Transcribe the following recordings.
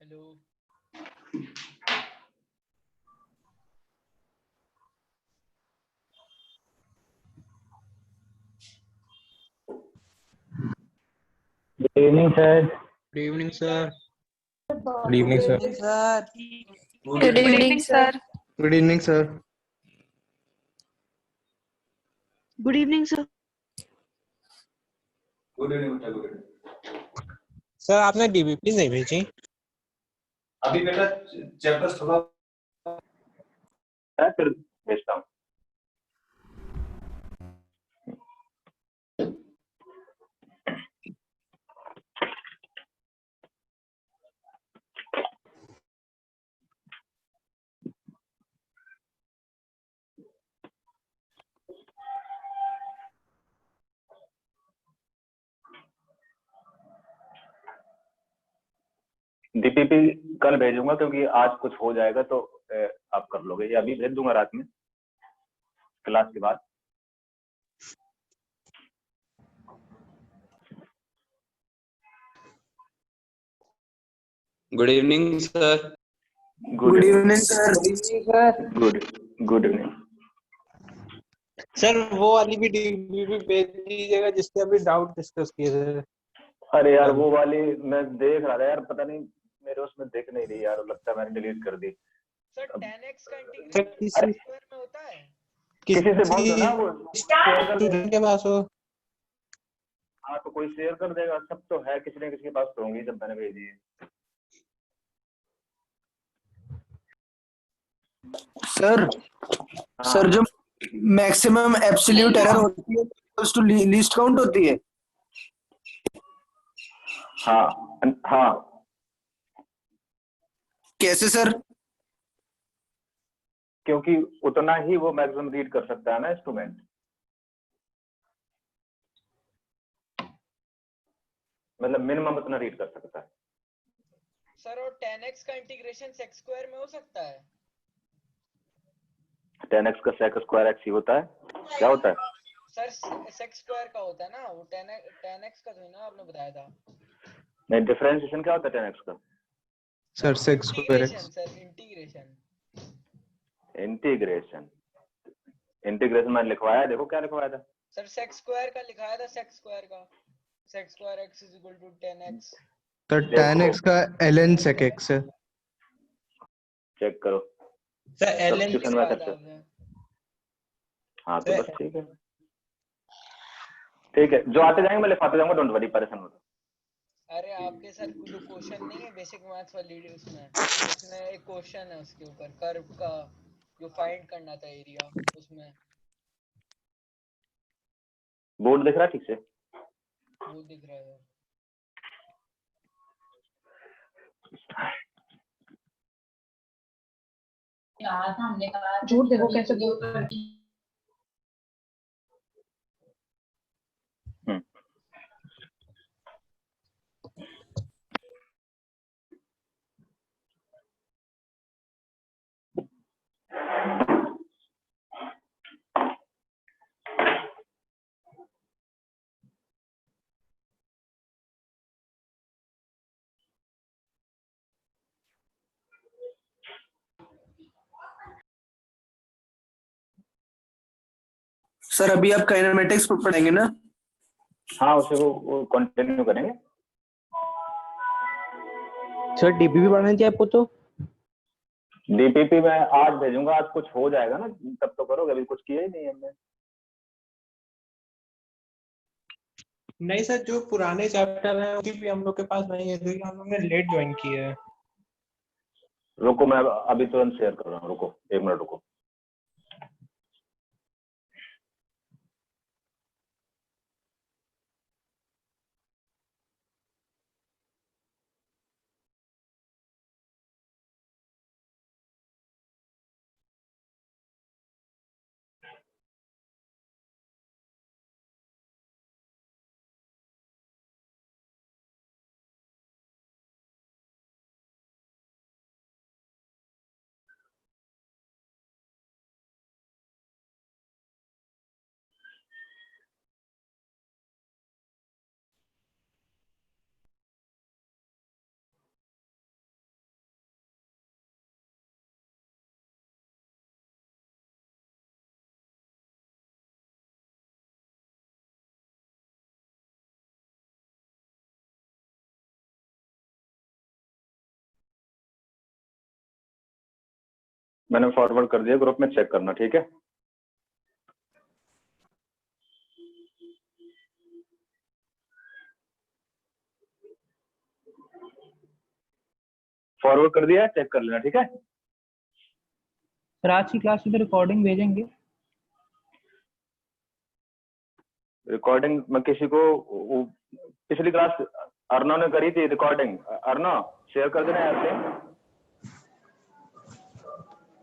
Hello. Good evening sir. Good evening sir. Good evening sir. Good evening sir. Good evening sir. Good evening sir. Good evening बेटा, good evening. Sir आपने DBP नहीं भेजी? अभी बेटा chapters थोड़ा है, फिर भेजता हूँ। डीपीपी कल भेजूंगा क्योंकि आज कुछ हो जाएगा तो आप कर लोगे, या अभी भेज दूंगा रात में क्लास के बाद। Good evening sir. Good evening sir. Good good evening sir वो वाली भी डीबीपी भेज दीजिएगा जिसके अभी डाउट डिस्कस किए थे। अरे यार वो वाली मैं देख रहा था यार, पता नहीं मेरे उसमें दिख नहीं रही यार, लगता है मैंने डिलीट कर दी। सर 10x का सर इंटीग्रेशन स्क्वायर में होता है। किसी से बोल दो ना, वो शेयर कर दे। स्टूडेंट के पास हो। हाँ तो कोई शेयर कर देगा, सब तो है, किसी न किसी के पास तो होंगी जब मैंने भेजी है। सर हाँ। सर जो मैक्सिमम एब्सोल्यूट एरर होती है टू लीस्ट काउंट होती है। हाँ हाँ। कैसे सर? क्योंकि उतना ही वो मैक्सिमम रीड कर सकता है ना इंस्ट्रूमेंट, मतलब मिनिमम उतना रीड कर सकता है। सर और 10x का इंटीग्रेशन सेक स्क्वायर में हो सकता है। 10x का सेक स्क्वायर x ही होता है। क्या होता है सर सेक स्क्वायर का होता है ना, वो 10x का था ना, आपने बताया था। नहीं, डिफरेंशिएशन क्या होता है 10x का? Sir sec square x. Sir integration. Integration integration मैंने लिखवाया, देखो क्या लिखवाया था। सर सेक स्क्वायर का लिखाया था, सेक स्क्वायर का sec square x is equal to 10x। तो 10x का ln sec x है। चेक करो सर ln सब्स्टिट्यूशन मेथड से। हाँ तो बस ठीक है, ठीक है, जो आते जाएंगे मैं लिखवाते जाऊंगा, डोंट वरी, परेशान मत। अरे आपके सर जो क्वेश्चन नहीं है बेसिक मैथ्स वाली, उसमें एक क्वेश्चन है उसके ऊपर कर्व का जो फाइंड करना था एरिया, उसमें बोर्ड दिख रहा है ठीक से? वो दिख रहा है। यार हमने कहा झूठ देखो कैसे बोल रहे हैं। सर अभी आप काइनेमेटिक्स पढ़ेंगे ना? हाँ उसे वो कंटिन्यू करेंगे। सर डीबीपी पढ़ना चाहिए आपको तो? डीपीपी मैं आज भेजूंगा, आज कुछ हो जाएगा ना तब तो करोगे, अभी कुछ किया ही नहीं हमने। नहीं सर, जो पुराने चैप्टर हैं उसकी भी हम लोग के पास नहीं है क्योंकि हम लोग ने लेट ज्वाइन किया है। रुको मैं अभी तुरंत शेयर कर रहा हूँ, रुको 1 मिनट रुको। मैंने फॉरवर्ड कर दिया ग्रुप में, चेक करना, ठीक है। फॉरवर्ड कर दिया, चेक कर लेना, ठीक है। सर आज की क्लास में रिकॉर्डिंग भेजेंगे? रिकॉर्डिंग मैं किसी को पिछली क्लास अर्णव ने करी थी रिकॉर्डिंग, अर्णव शेयर कर देना यार से।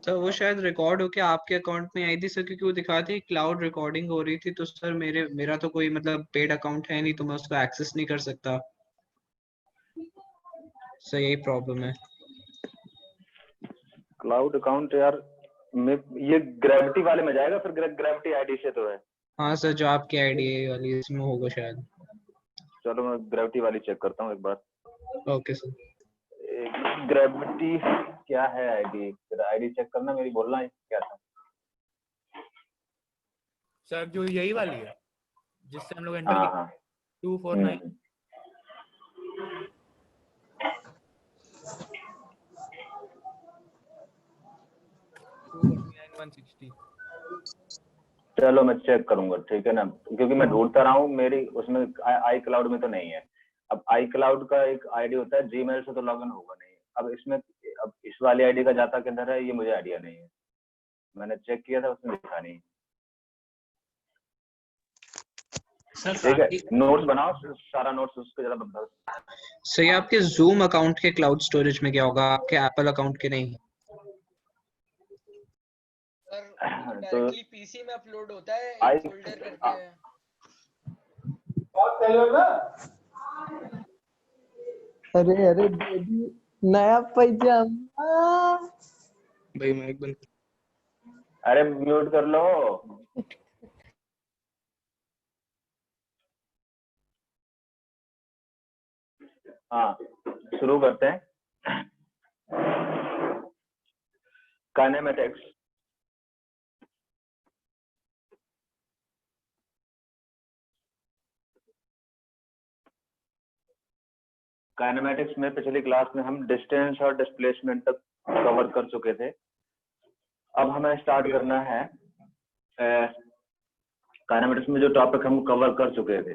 तो वो शायद रिकॉर्ड होके आपके अकाउंट में आई थी सर, क्योंकि वो दिखा थी क्लाउड रिकॉर्डिंग हो रही थी। तो सर मेरा तो कोई मतलब पेड अकाउंट है नहीं, तो मैं उसको एक्सेस नहीं कर सकता सर, यही प्रॉब्लम है। क्लाउड अकाउंट यार ये ग्रेविटी वाले में जाएगा फिर, ग्रेविटी आईडी से तो है। हाँ सर, जो आपकी आईडी है वाली इसमें होगा शायद। चलो मैं ग्रेविटी वाली चेक करता हूँ एक बार। Okay sir. ग्रेविटी क्या है आईडी, फिर आईडी चेक करना मेरी, बोलना है क्या था सर। जो यही वाली है जिससे हम लोग एंटर हाँ किए, हाँ 249 160। चलो मैं चेक करूंगा, ठीक है ना, क्योंकि मैं ढूंढता रहा हूँ, मेरी उसमें आई क्लाउड में तो नहीं है। अब आई क्लाउड का एक आईडी होता है, जीमेल से तो लॉगिन होगा नहीं। अब इसमें, अब इस वाली आईडी का जाता किधर है ये मुझे आइडिया नहीं है, मैंने चेक किया था उसमें लिखा नहीं। ठीक है, नोट्स बनाओ, सारा नोट्स उसको जरा बताओ। सर आपके जूम अकाउंट के क्लाउड स्टोरेज में क्या होगा, आपके एप्पल अकाउंट के नहीं? सर डायरेक्टली पीसी में अपलोड होता है आई- एक फोल्डर करके। अरे अरे बेबी, नया पैजामा। भाई माइक बंद। अरे म्यूट कर लो। हाँ शुरू करते हैं। काइनेमेटिक्स, काइनेमेटिक्स में पिछली क्लास में हम डिस्टेंस और डिस्प्लेसमेंट तक कवर कर चुके थे। अब हमें स्टार्ट करना है काइनेमेटिक्स में जो टॉपिक हम कवर कर चुके थे,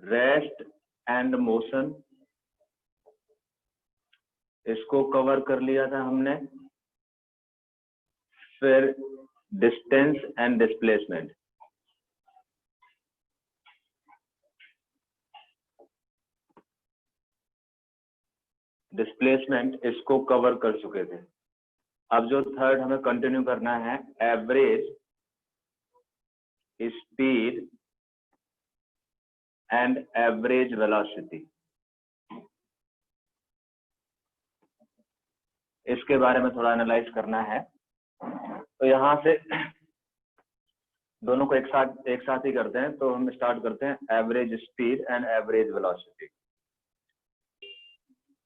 रेस्ट एंड मोशन, इसको कवर कर लिया था हमने। फिर डिस्टेंस एंड डिस्प्लेसमेंट, डिस्प्लेसमेंट इसको कवर कर चुके थे। अब जो थर्ड हमें कंटिन्यू करना है, average speed and average velocity, इसके बारे में थोड़ा एनालाइज करना है। तो यहाँ से दोनों को एक साथ ही करते हैं। तो हम स्टार्ट करते हैं, average speed and average velocity.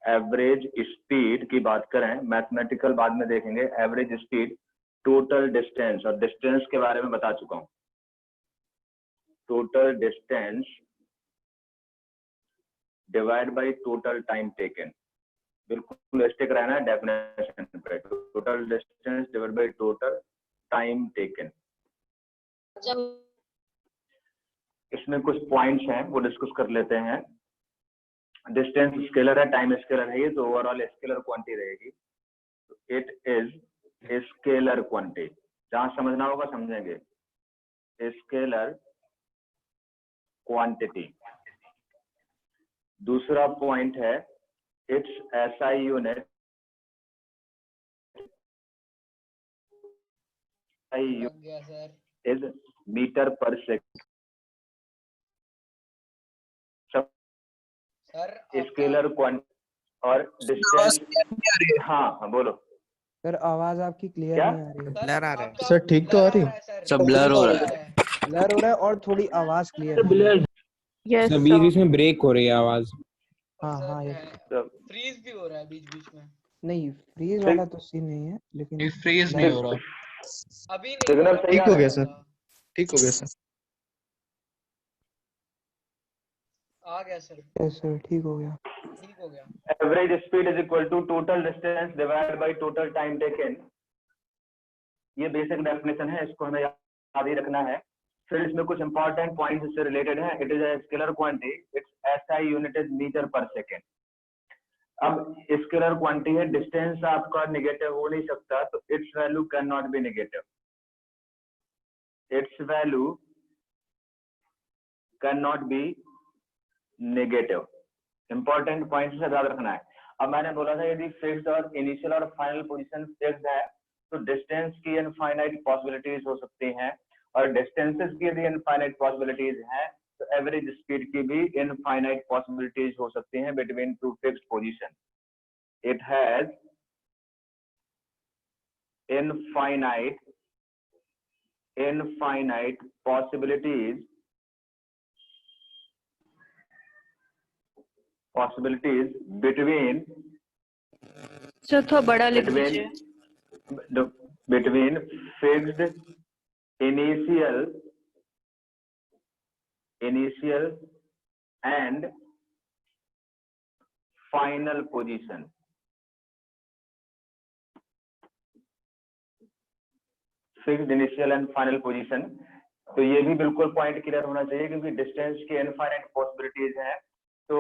Average speed की बात करें, मैथमेटिकल बाद में देखेंगे। एवरेज स्पीड टोटल डिस्टेंस, और डिस्टेंस के बारे में बता चुका हूं, total distance divide by total time taken. बिल्कुल स्टिक रहना है डेफिनेशन पे, total distance divide by total time taken. इसमें कुछ पॉइंट्स हैं वो डिस्कस कर लेते हैं। डिस्टेंस स्केलर है, टाइम स्केलर है, ये तो ओवरऑल स्केलर क्वांटिटी रहेगी। इट इज स्केलर क्वांटिटी, जहां समझना होगा समझेंगे। Scalar quantity. दूसरा पॉइंट है, it's SI unit, is metre per second. Sir scalar quantity और डिस्टेंस। हाँ हाँ बोलो सर, आवाज आपकी क्लियर क्या? नहीं आ रही है। ब्लर आ रहा है सर ठीक तो आ रही है? सब ब्लर हो रहा है। ब्लर हो रहा है और थोड़ी आवाज क्लियर नहीं है। सर बीच में ब्रेक हो रही है आवाज। हाँ हाँ, ये फ्रीज भी हो रहा है बीच बीच में। नहीं, फ्रीज वाला तो सीन नहीं है, लेकिन फ्रीज नहीं हो रहा। अभी नहीं सिग्नल सही ठीक हो आ गया रहा है। सर, ठीक हो गया सर। आ गया सर, यस सर, ठीक हो गया। ठीक हो गया। Average speed is equal to total distance divided by total time taken. ये बेसिक डेफिनेशन है, इसको हमें याद ही रखना है। फिर इसमें कुछ इंपॉर्टेंट पॉइंट्स इससे रिलेटेड है। It is a scalar quantity, it's SI unit is metre per second. अब स्केलर क्वांटिटी है, डिस्टेंस आपका नेगेटिव हो नहीं सकता, तो it's value can not be negative, it's value can not be negative. Important point से याद रखना है। अब मैंने बोला था यदि फिक्स्ड और इनिशियल और फाइनल पोजीशन फिक्स्ड है तो डिस्टेंस की इनफाइनाइट पॉसिबिलिटीज हो सकती हैं, और डिस्टेंसेस की यदि इनफाइनाइट पॉसिबिलिटीज हैं तो एवरेज स्पीड की भी इनफाइनाइट पॉसिबिलिटीज हो सकती हैं between two fixed position. It has infinite possibilities between sir थोड़ा बड़ा लिख दीजिए। between fixed initial and final position। Fixed initial and final position, तो ये भी बिल्कुल पॉइंट क्लियर होना चाहिए, क्योंकि डिस्टेंस की इनफाइनाइट पॉसिबिलिटीज हैं तो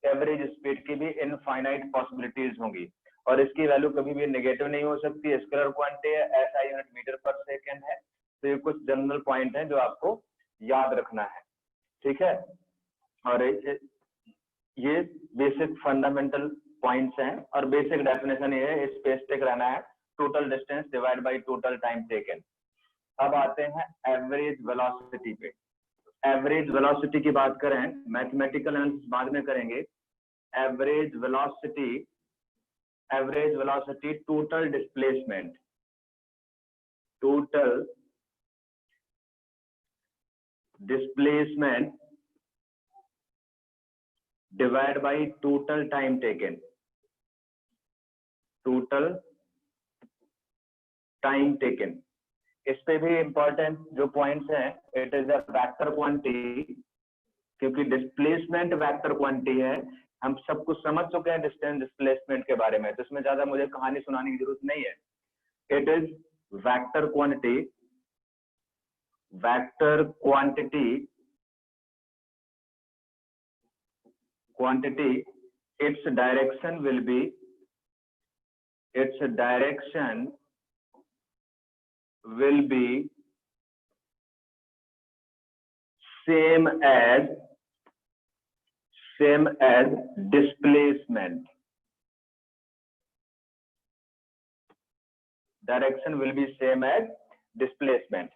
एवरेज स्पीड की भी इनफाइनाइट पॉसिबिलिटीज होंगी, और इसकी वैल्यू कभी भी नेगेटिव नहीं हो सकती। स्केलर क्वांटिटी है, SI unit metre per second है। तो ये कुछ जनरल पॉइंट है जो आपको याद रखना है, ठीक है। और ये बेसिक फंडामेंटल पॉइंट्स हैं, और बेसिक डेफिनेशन ये है, स्पेसिफिक रहना है, total distance divide by total time taken. अब आते हैं एवरेज वेलोसिटी पे। एवरेज वेलोसिटी की बात करें, मैथमेटिकल एनालिसिस बाद में करेंगे। Average velocity total displacement divide by total time taken. Total time taken, इस पे भी इंपॉर्टेंट जो पॉइंट्स हैं, it is a vector quantity, क्योंकि डिस्प्लेसमेंट वेक्टर क्वांटिटी है। हम सब कुछ समझ चुके हैं डिस्टेंस डिस्प्लेसमेंट के बारे में, तो इसमें ज्यादा मुझे कहानी सुनाने की जरूरत नहीं है। It is vector quantity, its direction will be same as displacement। Direction will be same as displacement,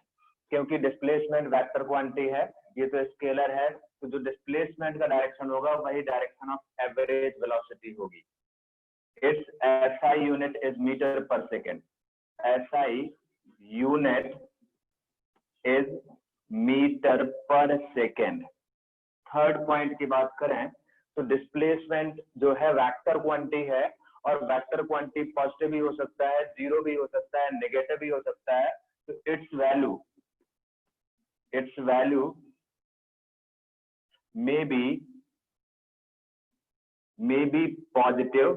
क्योंकि डिस्प्लेसमेंट वेक्टर क्वांटिटी है, ये तो स्केलर है, तो जो डिस्प्लेसमेंट का डायरेक्शन होगा वही डायरेक्शन ऑफ एवरेज वेलोसिटी होगी। Its SI unit is metre per second. SI unit is metre per second. Third point की बात करें तो डिस्प्लेसमेंट जो है वेक्टर क्वांटिटी है, और वेक्टर क्वांटिटी पॉजिटिव भी हो सकता है, जीरो भी हो सकता है, नेगेटिव भी हो सकता है। तो it's value may be positive,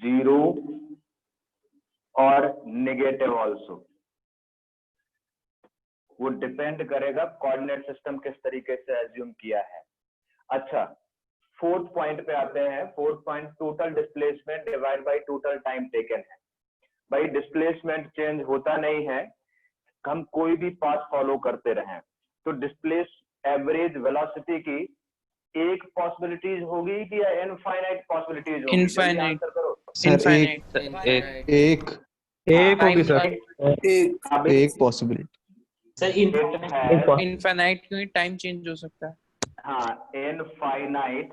zero और नेगेटिव ऑल्सो। वो डिपेंड करेगा कोऑर्डिनेट सिस्टम किस तरीके से एज्यूम किया है। अच्छा, फोर्थ पॉइंट पे आते हैं। Fourth point total displacement divide by total time taken है। भाई डिस्प्लेसमेंट चेंज होता नहीं है, हम कोई भी पाथ फॉलो करते रहें, तो डिस्प्लेस एवरेज वेलोसिटी की एक पॉसिबिलिटीज होगी कि या इनफाइनाइट पॉसिबिलिटीज होगी? इनफाइनाइट करो सर एक होगी सर, एक पॉसिबिलिटी सर इनफाइनाइट क्योंकि टाइम चेंज हो सकता है। हाँ, इनफाइनाइट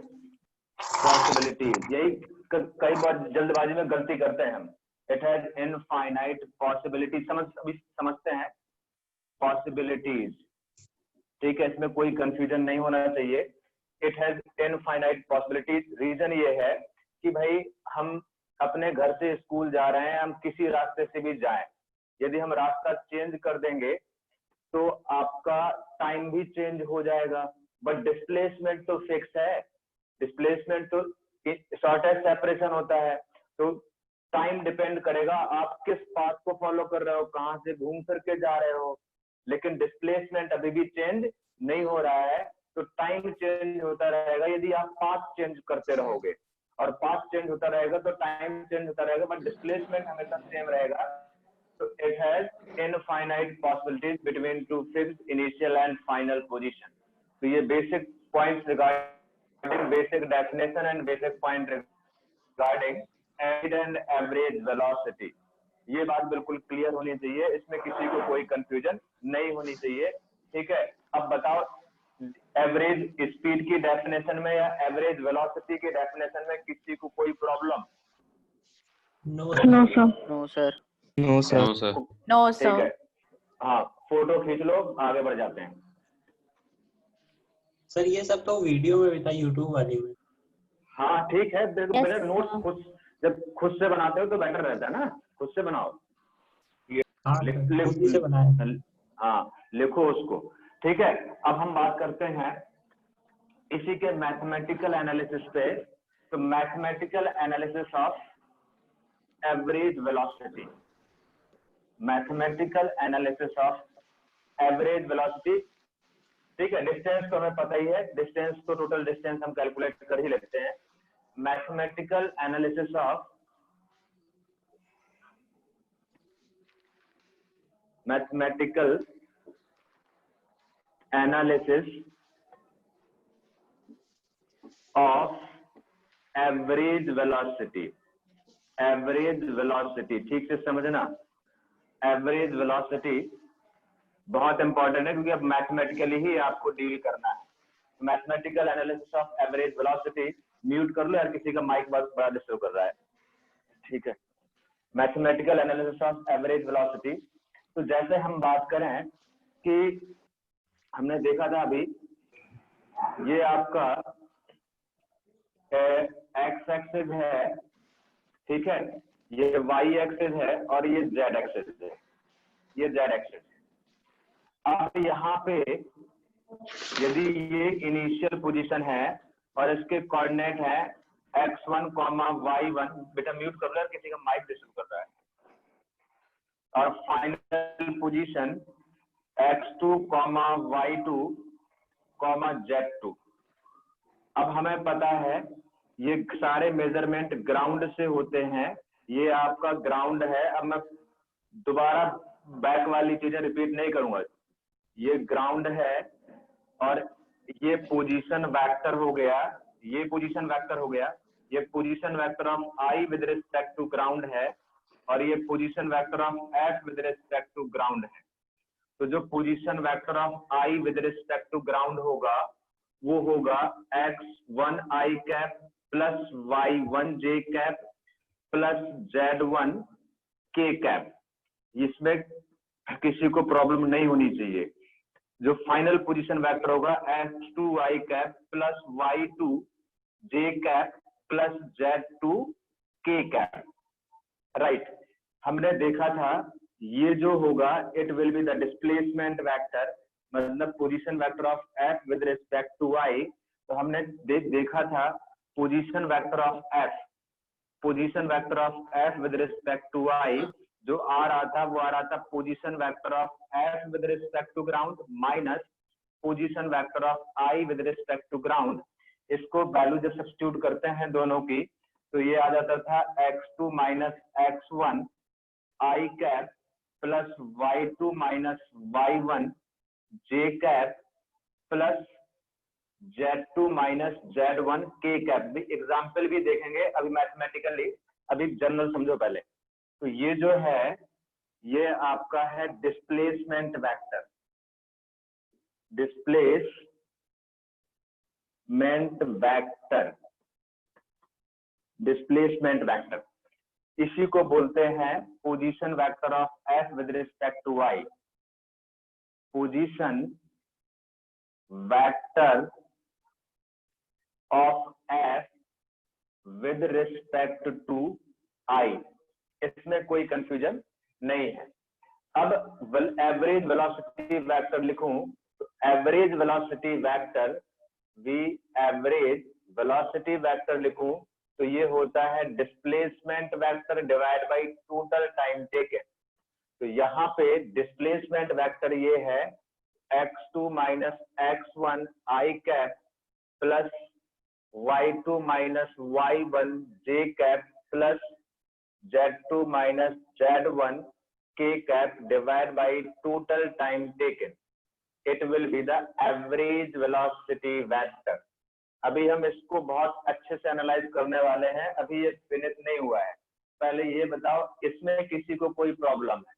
पॉसिबिलिटीज, यही कई बार जल्दबाजी में गलती करते हैं हम। इट हैज इनफाइनाइट पॉसिबिलिटी, समझते हैं पॉसिबिलिटीज, ठीक है, इसमें कोई कंफ्यूजन नहीं होना चाहिए। It has infinite possibilities. Reason ये है कि भाई हम अपने घर से स्कूल जा रहे हैं, हम किसी रास्ते से भी जाएं, यदि हम रास्ता चेंज कर देंगे तो आपका टाइम भी चेंज हो जाएगा, बट डिस्प्लेसमेंट तो फिक्स है, डिस्प्लेसमेंट तो शॉर्टेस्ट सेपरेशन होता है, तो टाइम डिपेंड करेगा आप किस पाथ को फॉलो कर रहे हो, कहां से घूम फिर के जा रहे हो। लेकिन डिस्प्लेसमेंट अभी भी चेंज नहीं हो रहा है, तो टाइम चेंज होता रहेगा यदि आप पाथ चेंज करते रहोगे, और पाथ चेंज होता रहेगा तो टाइम चेंज होता रहेगा, बट डिस्प्लेसमेंट हमेशा सेम रहेगा। तो it has infinite possibilities between two fixed initial and final position. तो ये basic points regarding basic definition and basic point regarding and average velocity, ये बात बिल्कुल क्लियर होनी चाहिए, इसमें किसी को कोई कंफ्यूजन नहीं होनी चाहिए। ठीक है, अब बताओ एवरेज स्पीड की डेफिनेशन में या एवरेज वेलोसिटी की डेफिनेशन में किसी को कोई problem? No sir. No sir. No sir. No ठीक है, सर। हाँ फोटो खींच लो, आगे बढ़ जाते हैं। सर ये सब तो वीडियो में भी था, यूट्यूब वाली में। हाँ ठीक है, मेरे नोट्स खुद जब खुद से बनाते हो तो बेटर रहता है ना, खुद से बनाओ। हाँ, खुद से बनाया। हाँ लिखो उसको। ठीक है, अब हम बात करते हैं इसी के मैथमेटिकल एनालिसिस पे। तो mathematical analysis of average velocity, mathematical analysis of average velocity. ठीक है, डिस्टेंस तो हमें पता ही है, डिस्टेंस तो टोटल डिस्टेंस हम कैलकुलेट कर ही लेते हैं। Mathematical analysis of mathematical analysis of average velocity, average velocity ठीक से समझना, एवरेज वेलोसिटी बहुत इंपॉर्टेंट है क्योंकि अब मैथमेटिकली ही आपको डील करना है। Mathematical analysis of average velocity, mute कर लो यार, किसी का माइक बड़ा डिस्टर्ब कर रहा है। ठीक है, mathematical analysis of average velocity. तो जैसे हम बात करें कि हमने देखा था अभी, ये आपका एक्स एक्सिस है, ठीक है, ये वाई एक्सिस है और ये जेड एक्सिस है, ये जेड एक्सिस। अब यहाँ पे यदि ये इनिशियल पोजीशन है और इसके कोऑर्डिनेट है x1, y1, बेटा म्यूट कर लो, किसी का माइक डिस्टर्ब कर रहा है, और final position x2, y2, z2। अब हमें पता है ये सारे मेजरमेंट ग्राउंड से होते हैं, ये आपका ग्राउंड है। अब मैं दोबारा बैक वाली चीजें रिपीट नहीं करूंगा, ये ग्राउंड है और ये पोजीशन वेक्टर हो गया, ये पोजीशन वेक्टर हो गया, ये position vector of i with respect to ground है, और ये position vector of f with respect to ground है। तो जो position vector of i with respect to ground होगा वो होगा x1 i cap plus y1 j cap plus z1 k cap. इसमें किसी को प्रॉब्लम नहीं होनी चाहिए। जो फाइनल पोजीशन वेक्टर होगा x2 i cap plus y2 j cap plus z2 k cap. Right, हमने देखा था ये जो होगा it will be the displacement vector, मतलब position vector of f with respect to y। तो हमने देखा था position vector of f, position vector of f with respect to y जो आ रहा था वो आ रहा था position vector of f with respect to ground minus position vector of i with respect to ground. इसको वैल्यू जब सब्स्टिट्यूट करते हैं दोनों की तो ये आ जाता था x2 minus x1 i cap plus y2 minus y1 j cap plus z2 minus z1 k cap. Example भी देखेंगे अभी मैथमेटिकली, अभी जनरल समझो पहले। तो ये जो है ये आपका है displacement vector, displacement vector, displacement vector, इसी को बोलते हैं position vector of f with respect to y, position vector of f with respect to i। इसमें कोई कंफ्यूजन नहीं है। अब एवरेज वेलोसिटी वेक्टर लिखूं तो average velocity vector v average velocity vector लिखूं तो ये होता है displacement vector divide by total time taken. तो यहाँ पे डिस्प्लेसमेंट वेक्टर ये है x2 minus x1 i cap plus y2 minus y1 j cap plus z2 minus z1 k cap divide by total time taken. It will be the average velocity vector. अभी हम इसको बहुत अच्छे से analyse करने वाले हैं, अभी ये फिनिश नहीं हुआ है। पहले ये बताओ इसमें किसी को कोई प्रॉब्लम है?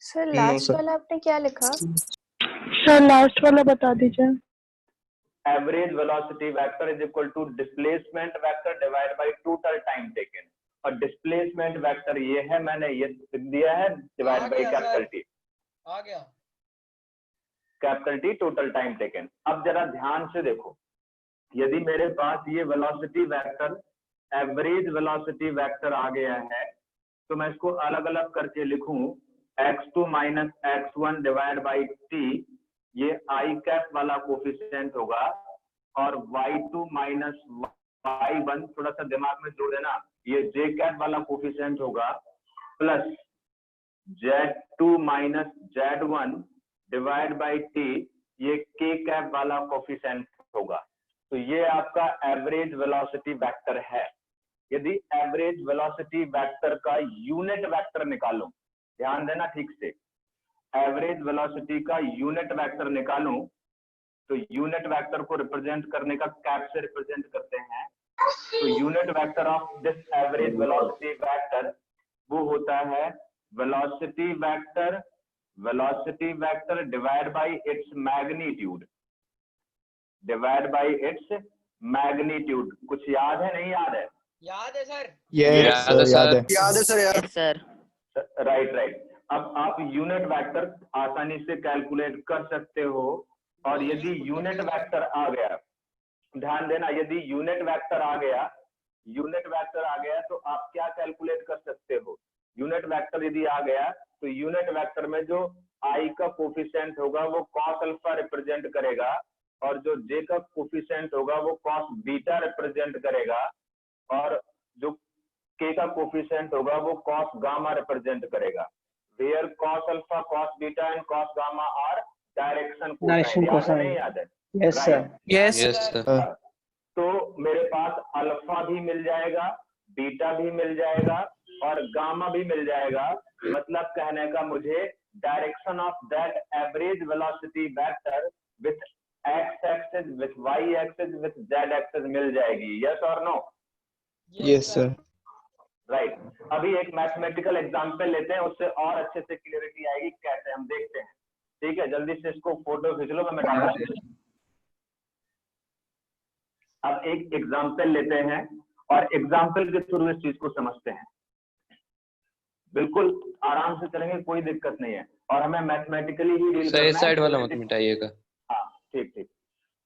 सर लास्ट वाला आपने क्या लिखा? सर लास्ट वाला बता दीजिए। Average velocity vector is equal to displacement vector divide by total time taken, और डिस्प्लेसमेंट वेक्टर ये है, मैंने ये दिया है डिवाइड बाय कैपिटल टी। आ गया capital T total time taken. अब जरा ध्यान से देखो, यदि मेरे पास ये velocity vector average velocity vector आ गया है तो मैं इसको अलग अलग करके लिखूं x2 minus x1 divide by t, ये i कैप वाला कोफिशिएंट होगा, और y2 माइनस y1 थोड़ा सा दिमाग में जोड़ देना, ये j कैप वाला कोफिशिएंट होगा, plus z2 minus z1 divide by t, ये k कैप वाला कोफिशिएंट होगा। तो ये आपका एवरेज वेलोसिटी वेक्टर है। यदि एवरेज वेलोसिटी वेक्टर का यूनिट वेक्टर निकालूं, ध्यान देना ठीक से, एवरेज वेलोसिटी का यूनिट वेक्टर निकालूं तो यूनिट वेक्टर को रिप्रेजेंट करने का कैप से रिप्रेजेंट करते हैं। तो unit vector of this average velocity vector वो होता है velocity vector divide by its magnitude, divide by its magnitude. कुछ याद है, नहीं याद है? याद है सर। यस सर, याद है। याद है सर, याद सर। राइट। अब आप यूनिट वेक्टर आसानी से कैलकुलेट कर सकते हो, और यदि यूनिट वेक्टर आ गया, ध्यान देना, यदि यूनिट वेक्टर आ गया तो आप क्या कैलकुलेट कर सकते हो? यूनिट वेक्टर यदि आ गया तो यूनिट वेक्टर में जो i का कोफिशिएंट होगा वो cos अल्फा रिप्रेजेंट करेगा, और जो j का कोफिशिएंट होगा वो cos बीटा रिप्रेजेंट करेगा, और जो k का कोफिशिएंट होगा वो cos गामा रिप्रेजेंट करेगा। Where cos alpha, cos beta and cos gamma are direction cosine. नहीं याद है? Yes sir. Yes sir. तो मेरे पास अल्फा भी मिल जाएगा, बीटा भी मिल जाएगा, और गामा भी मिल जाएगा। मतलब कहने का मुझे direction of that average velocity vector with x axis, with y axis, with z axis मिल जाएगी। यस और नो? Yes sir. राइट। अभी एक मैथमेटिकल एग्जांपल लेते हैं, उससे और अच्छे से क्लियरिटी आएगी कैसे, हम देखते हैं। ठीक है, जल्दी से इसको फोटो खींच लो, मैं मिटाता हूं। अब एक एग्जांपल लेते हैं और एग्जांपल के थ्रू इस चीज को समझते हैं। बिल्कुल आराम से चलेंगे, कोई दिक्कत नहीं है, और हमें मैथमेटिकली ही डील करना है। साइड वाला मत मिटाइएगा। हाँ ठीक।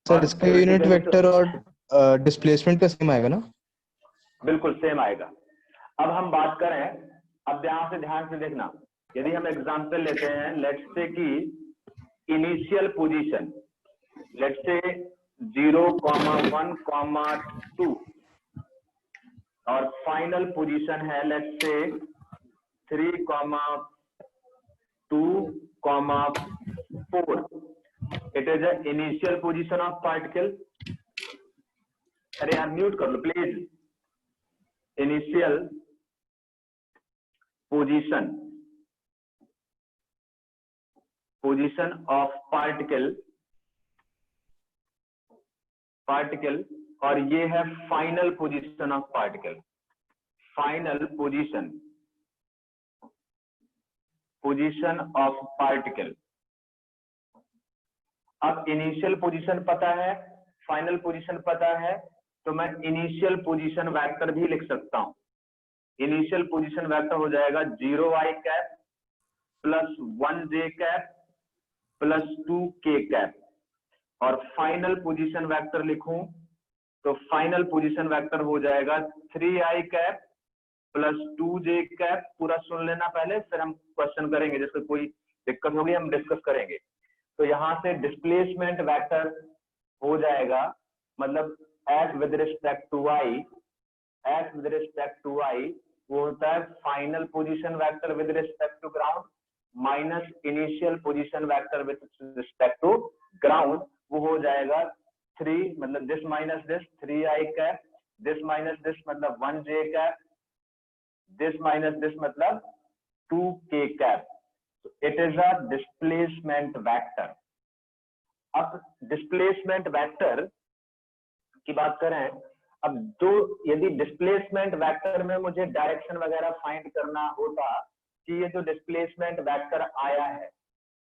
सर इसका यूनिट वेक्टर और डिस्प्लेसमेंट का सेम आएगा ना? बिल्कुल सेम आएगा। अब हम बात करें, अब ध्यान से देखना, यदि हम एग्जांपल लेते हैं, लेट्स से कि इनिशियल पोजीशन, लेट्स से 0, 1, 2, और फाइनल पोजीशन है let's say 3, 2, 4। It is the initial position of particle. अरे यार म्यूट कर लो please. Initial position of particle, और ये है final position of particle. Final position of particle. अब इनिशियल पोजीशन पता है, फाइनल पोजीशन पता है, तो मैं इनिशियल पोजीशन वेक्टर भी लिख सकता हूं। इनिशियल पोजीशन वेक्टर हो जाएगा 0i cap plus 1j cap plus 2k cap, और फाइनल पोजीशन वेक्टर लिखूं तो फाइनल पोजीशन वेक्टर हो जाएगा 3i cap plus 2j cap. पूरा सुन लेना पहले, फिर हम क्वेश्चन करेंगे, जिससे कोई दिक्कत होगी हम डिस्कस करेंगे। तो यहाँ से डिस्प्लेसमेंट वेक्टर हो जाएगा, मतलब S with respect to I, S with respect to I वो होता है final position vector with respect to ground minus initial position vector with respect to ground, वो हो जाएगा 3 मतलब this minus this 3i cap, this minus this मतलब 1j cap, this minus this मतलब 2k cap. It is a displacement vector. अब displacement vector की बात करें, अब यदि डिस्प्लेसमेंट वेक्टर में मुझे डायरेक्शन वगैरह फाइंड करना होता कि ये जो डिस्प्लेसमेंट वेक्टर आया है,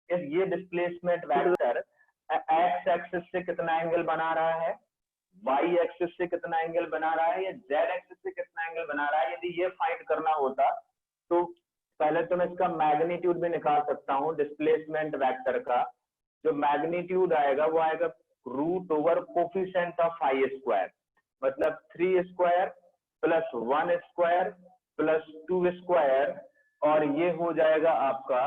ये डिस्प्लेसमेंट वेक्टर एक्स एक्सिस से कितना एंगल बना रहा है, वाई एक्सिस से कितना एंगल बना रहा है, या जेड एक्सिस से कितना एंगल बना रहा है, यदि ये फाइंड करना होता तो पहले तो मैं इसका मैग्नीट्यूड भी निकाल सकता हूँ. डिस्प्लेसमेंट वेक्टर का जो मैग्नीट्यूड आएगा वो आएगा root over coefficient of i square, मतलब 3 square plus 1 square plus 2 square, और ये हो जाएगा आपका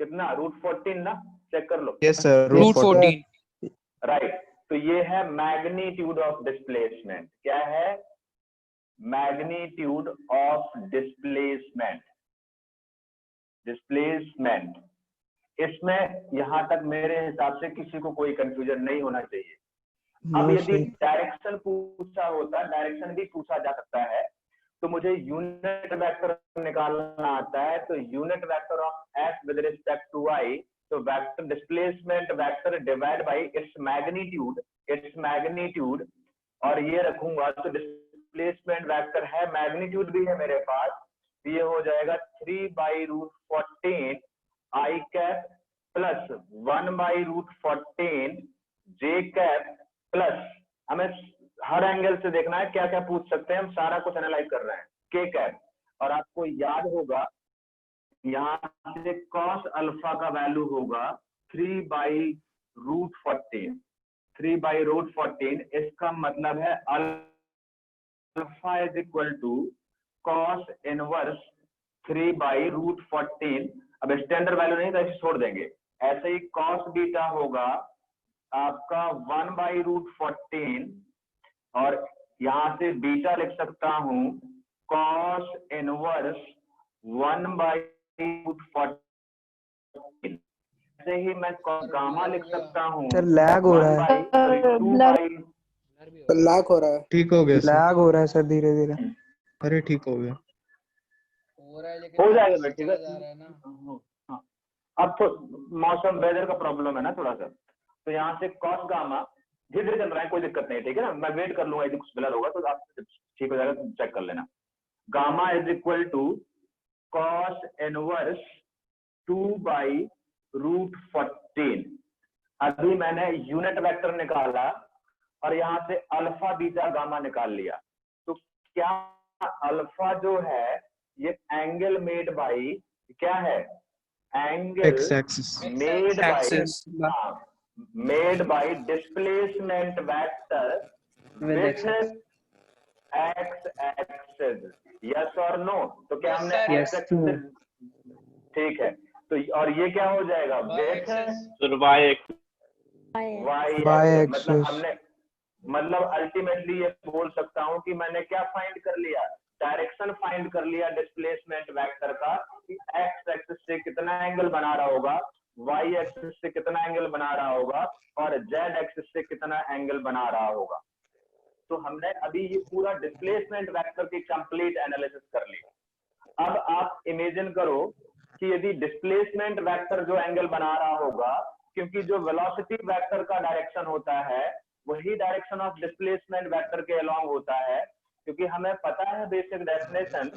कितना, रूट 14 ना, चेक कर लो. Yes sir, root 14. राइट. तो ये है मैग्नीट्यूड ऑफ डिस्प्लेसमेंट. क्या है? Magnitude of displacement. डिस्प्लेसमेंट इसमें यहां तक मेरे हिसाब से किसी को कोई कंफ्यूजन नहीं होना चाहिए. अब यदि डायरेक्शन पूछा होता, डायरेक्शन भी पूछा जा सकता है, तो मुझे यूनिट वेक्टर निकालना आता है. तो unit vector of S with respect to I, तो vector displacement vector divide by its magnitude, और ये रखूंगा तो डिस्प्लेसमेंट वेक्टर है, मैग्नीट्यूड भी है मेरे पास, तो ये हो जाएगा 3/√14 आई कैप प्लस 1/√14 जे कैप प्लस, हमें हर एंगल से देखना है क्या क्या पूछ सकते हैं, हम सारा कुछ एनालाइज कर रहे हैं, के कैप. और आपको याद होगा यहाँ से कॉस अल्फा का वैल्यू होगा 3/√14. 3/√14 इसका मतलब है alpha is equal to cos inverse 3/√14. अब स्टैंडर्ड वैल्यू नहीं तो ऐसे छोड़ देंगे. ऐसे ही कॉस बीटा होगा आपका 1/√14, और यहां से बीटा लिख सकता हूं कॉस इनवर्स 1/√14. ऐसे ही मैं गामा लिख सकता हूं. सर लैग हो रहा है, लैग हो रहा है, ठीक हो गया सर. लैग हो रहा है सर धीरे धीरे. अरे ठीक हो गया. हो रहा है लेकिन हो जाएगा वापस बेटी. चला जा रहा है ना. हाँ, अब तो मौसम वेदर का प्रॉब्लम है ना थोड़ा सा, तो यहाँ से कॉस गामा धीरे धीरे चल रहा है, कोई दिक्कत नहीं, ठीक है ना. मैं वेट कर लूंगा, यदि कुछ गलत होगा तो आप ठीक हो जाएगा तो चेक कर लेना. Gamma is equal to cos inverse 2/√14. अभी मैंने यूनिट वेक्टर निकाला और यहाँ से अल्फा बीटा गामा निकाल लिया. तो क्या अल्फा जो है ये एंगल मेड बाई क्या है, angle x axis made by displacement vector with x axis. Yes और नो? तो क्या हमने एक्स एक्सिस, ठीक है. तो और ये क्या हो जाएगा, वाई एक्सिस. मतलब हमने, मतलब अल्टीमेटली ये बोल सकता हूं कि मैंने क्या फाइंड कर लिया, डायरेक्शन फाइंड कर लिया डिस्प्लेसमेंट वेक्टर का, कि एक्स एक्सिस से कितना एंगल बना रहा होगा, वाई एक्सिस से कितना एंगल बना रहा होगा, और जेड एक्सिस से कितना एंगल बना रहा होगा. तो हमने अभी ये पूरा डिस्प्लेसमेंट वेक्टर की कंप्लीट एनालिसिस कर ली. अब आप इमेजिन करो कि यदि डिस्प्लेसमेंट वेक्टर जो एंगल बना रहा होगा, क्योंकि जो वेलोसिटी वेक्टर का डायरेक्शन होता है वही डायरेक्शन ऑफ डिस्प्लेसमेंट वेक्टर के अलोंग होता है, क्योंकि हमें पता है बेसिक डेफिनेशन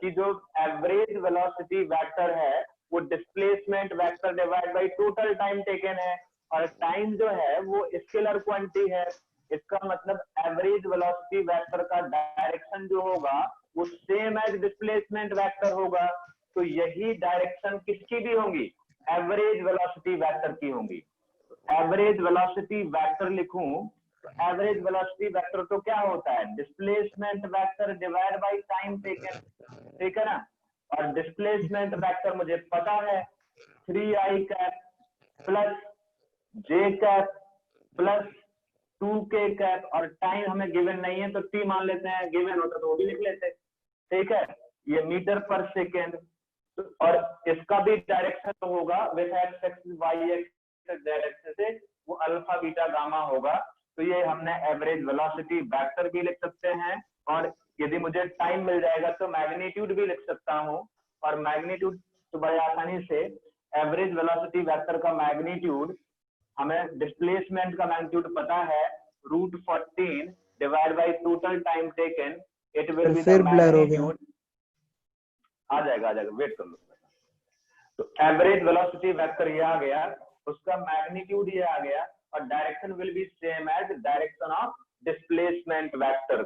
कि जो एवरेज वेलोसिटी वेक्टर है वो displacement vector divide by total time taken है, और टाइम जो है वो स्केलर क्वांटिटी है. इसका मतलब एवरेज वेलोसिटी वेक्टर का डायरेक्शन जो होगा वो सेम एज डिस्प्लेसमेंट वेक्टर होगा. तो यही डायरेक्शन किसकी भी होंगी, एवरेज वेलोसिटी वेक्टर की होंगी. एवरेज वेलोसिटी वेक्टर लिखूं तो एवरेज वेलोसिटी वेक्टर तो क्या होता है, displacement vector divide by time taken, ठीक है ना. और डिस्प्लेसमेंट वेक्टर मुझे पता है 3i कैप प्लस जे कैप प्लस 2k कैप, और टाइम हमें गिवन नहीं है तो t मान लेते हैं, गिवन होता तो वो भी लिख लेते, ठीक है। ये मीटर पर सेकेंड, और इसका भी डायरेक्शन होगा with x axis y axis z axis से, वो अल्फा बीटा गामा होगा। तो ये हमने एवरेज वेलोसिटी वेक्टर भी लिख सकते हैं, और यदि मुझे टाइम मिल जाएगा तो मैग्नीट्यूड भी लिख सकता हूँ। और मैग्नीट्यूड तो बड़े आसानी से, एवरेज वेलोसिटी वेक्टर का मैग्नीट्यूड, हमें डिस्प्लेसमेंट का मैग्नीट्यूड पता है, √14 divide by total time taken, it will be the फिर ब्लर हो गया। मैग्नीट्यूड। आ जाएगा वेट कर लो। तो एवरेज वेलोसिटी वेक्टर ये आ गया, उसका मैग्नीट्यूड ये आ गया, और direction will be same as direction of displacement vector.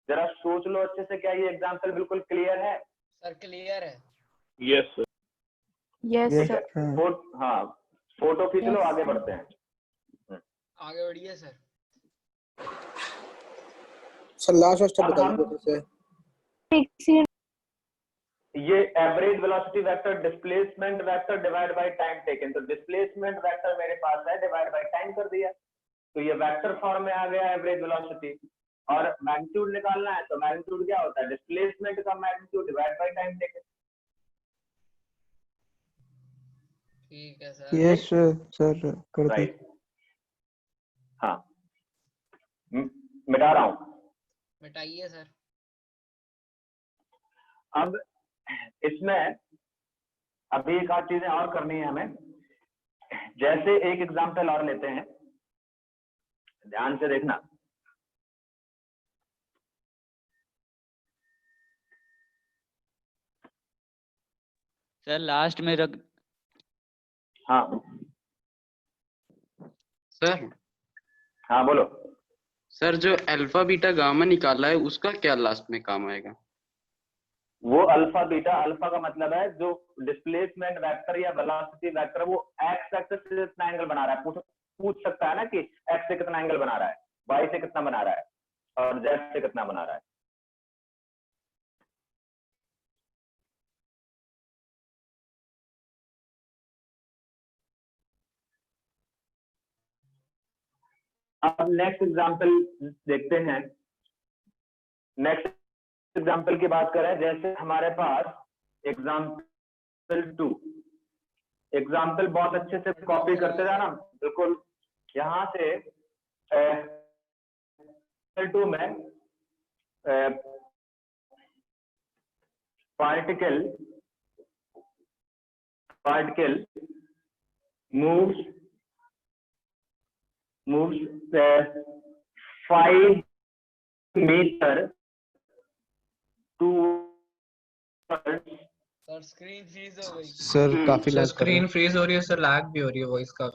जरा सोच लो अच्छे से, क्या ये एग्जांपल बिल्कुल क्लियर है? सर क्लियर है। Yes sir. यस ठीक सर। है, हाँ फोटो खींच लो, आगे बढ़ते हैं। आगे बढ़िए सर। सर लास्ट स्टेप अब बता हम दीजिए। ये average velocity vector displacement vector divide by time taken, तो डिस्प्लेसमेंट वेक्टर मेरे पास है, डिवाइड बाय टाइम कर दिया, तो ये वेक्टर फॉर्म में आ गया एवरेज वेलोसिटी। और मैग्नीट्यूड निकालना है, तो मैग्नीट्यूड क्या होता है? डिस्प्लेसमेंट का magnitude divide by time taken. ठीक है सर। यस सर कर दो। राइट, हाँ मिटा रहा हूँ। मिटाइए सर। अब इसमें अभी एक आध चीजें और करनी है हमें। जैसे एक एग्जांपल और लेते हैं, ध्यान से देखना। सर लास्ट में रख। हाँ सर। हाँ बोलो। सर जो अल्फा बीटा गामा निकाला है उसका क्या लास्ट में काम आएगा? वो अल्फा बीटा, अल्फा का मतलब है जो डिस्प्लेसमेंट वेक्टर या वेलोसिटी वेक्टर, वो एक्स एक्सिस से कितना एंगल बना रहा है, पूछ सकता है ना कि एक्स से कितना एंगल बना रहा है, वाई से कितना बना रहा है, और जेड से कितना बना रहा है। अब नेक्स्ट एग्जांपल देखते हैं। नेक्स्ट एग्जांपल की बात करें, जैसे हमारे पास एग्जांपल 2, एग्जांपल बहुत अच्छे से कॉपी करते जाना बिल्कुल। यहां से एग्जांपल 2 में particle moves 5 meter towards। Sir screen freeze हो गई। सर काफी सर लैग कर रहा स्क्रीन है। फ्रीज हो रही है सर, लैग भी हो रही है वॉइस का।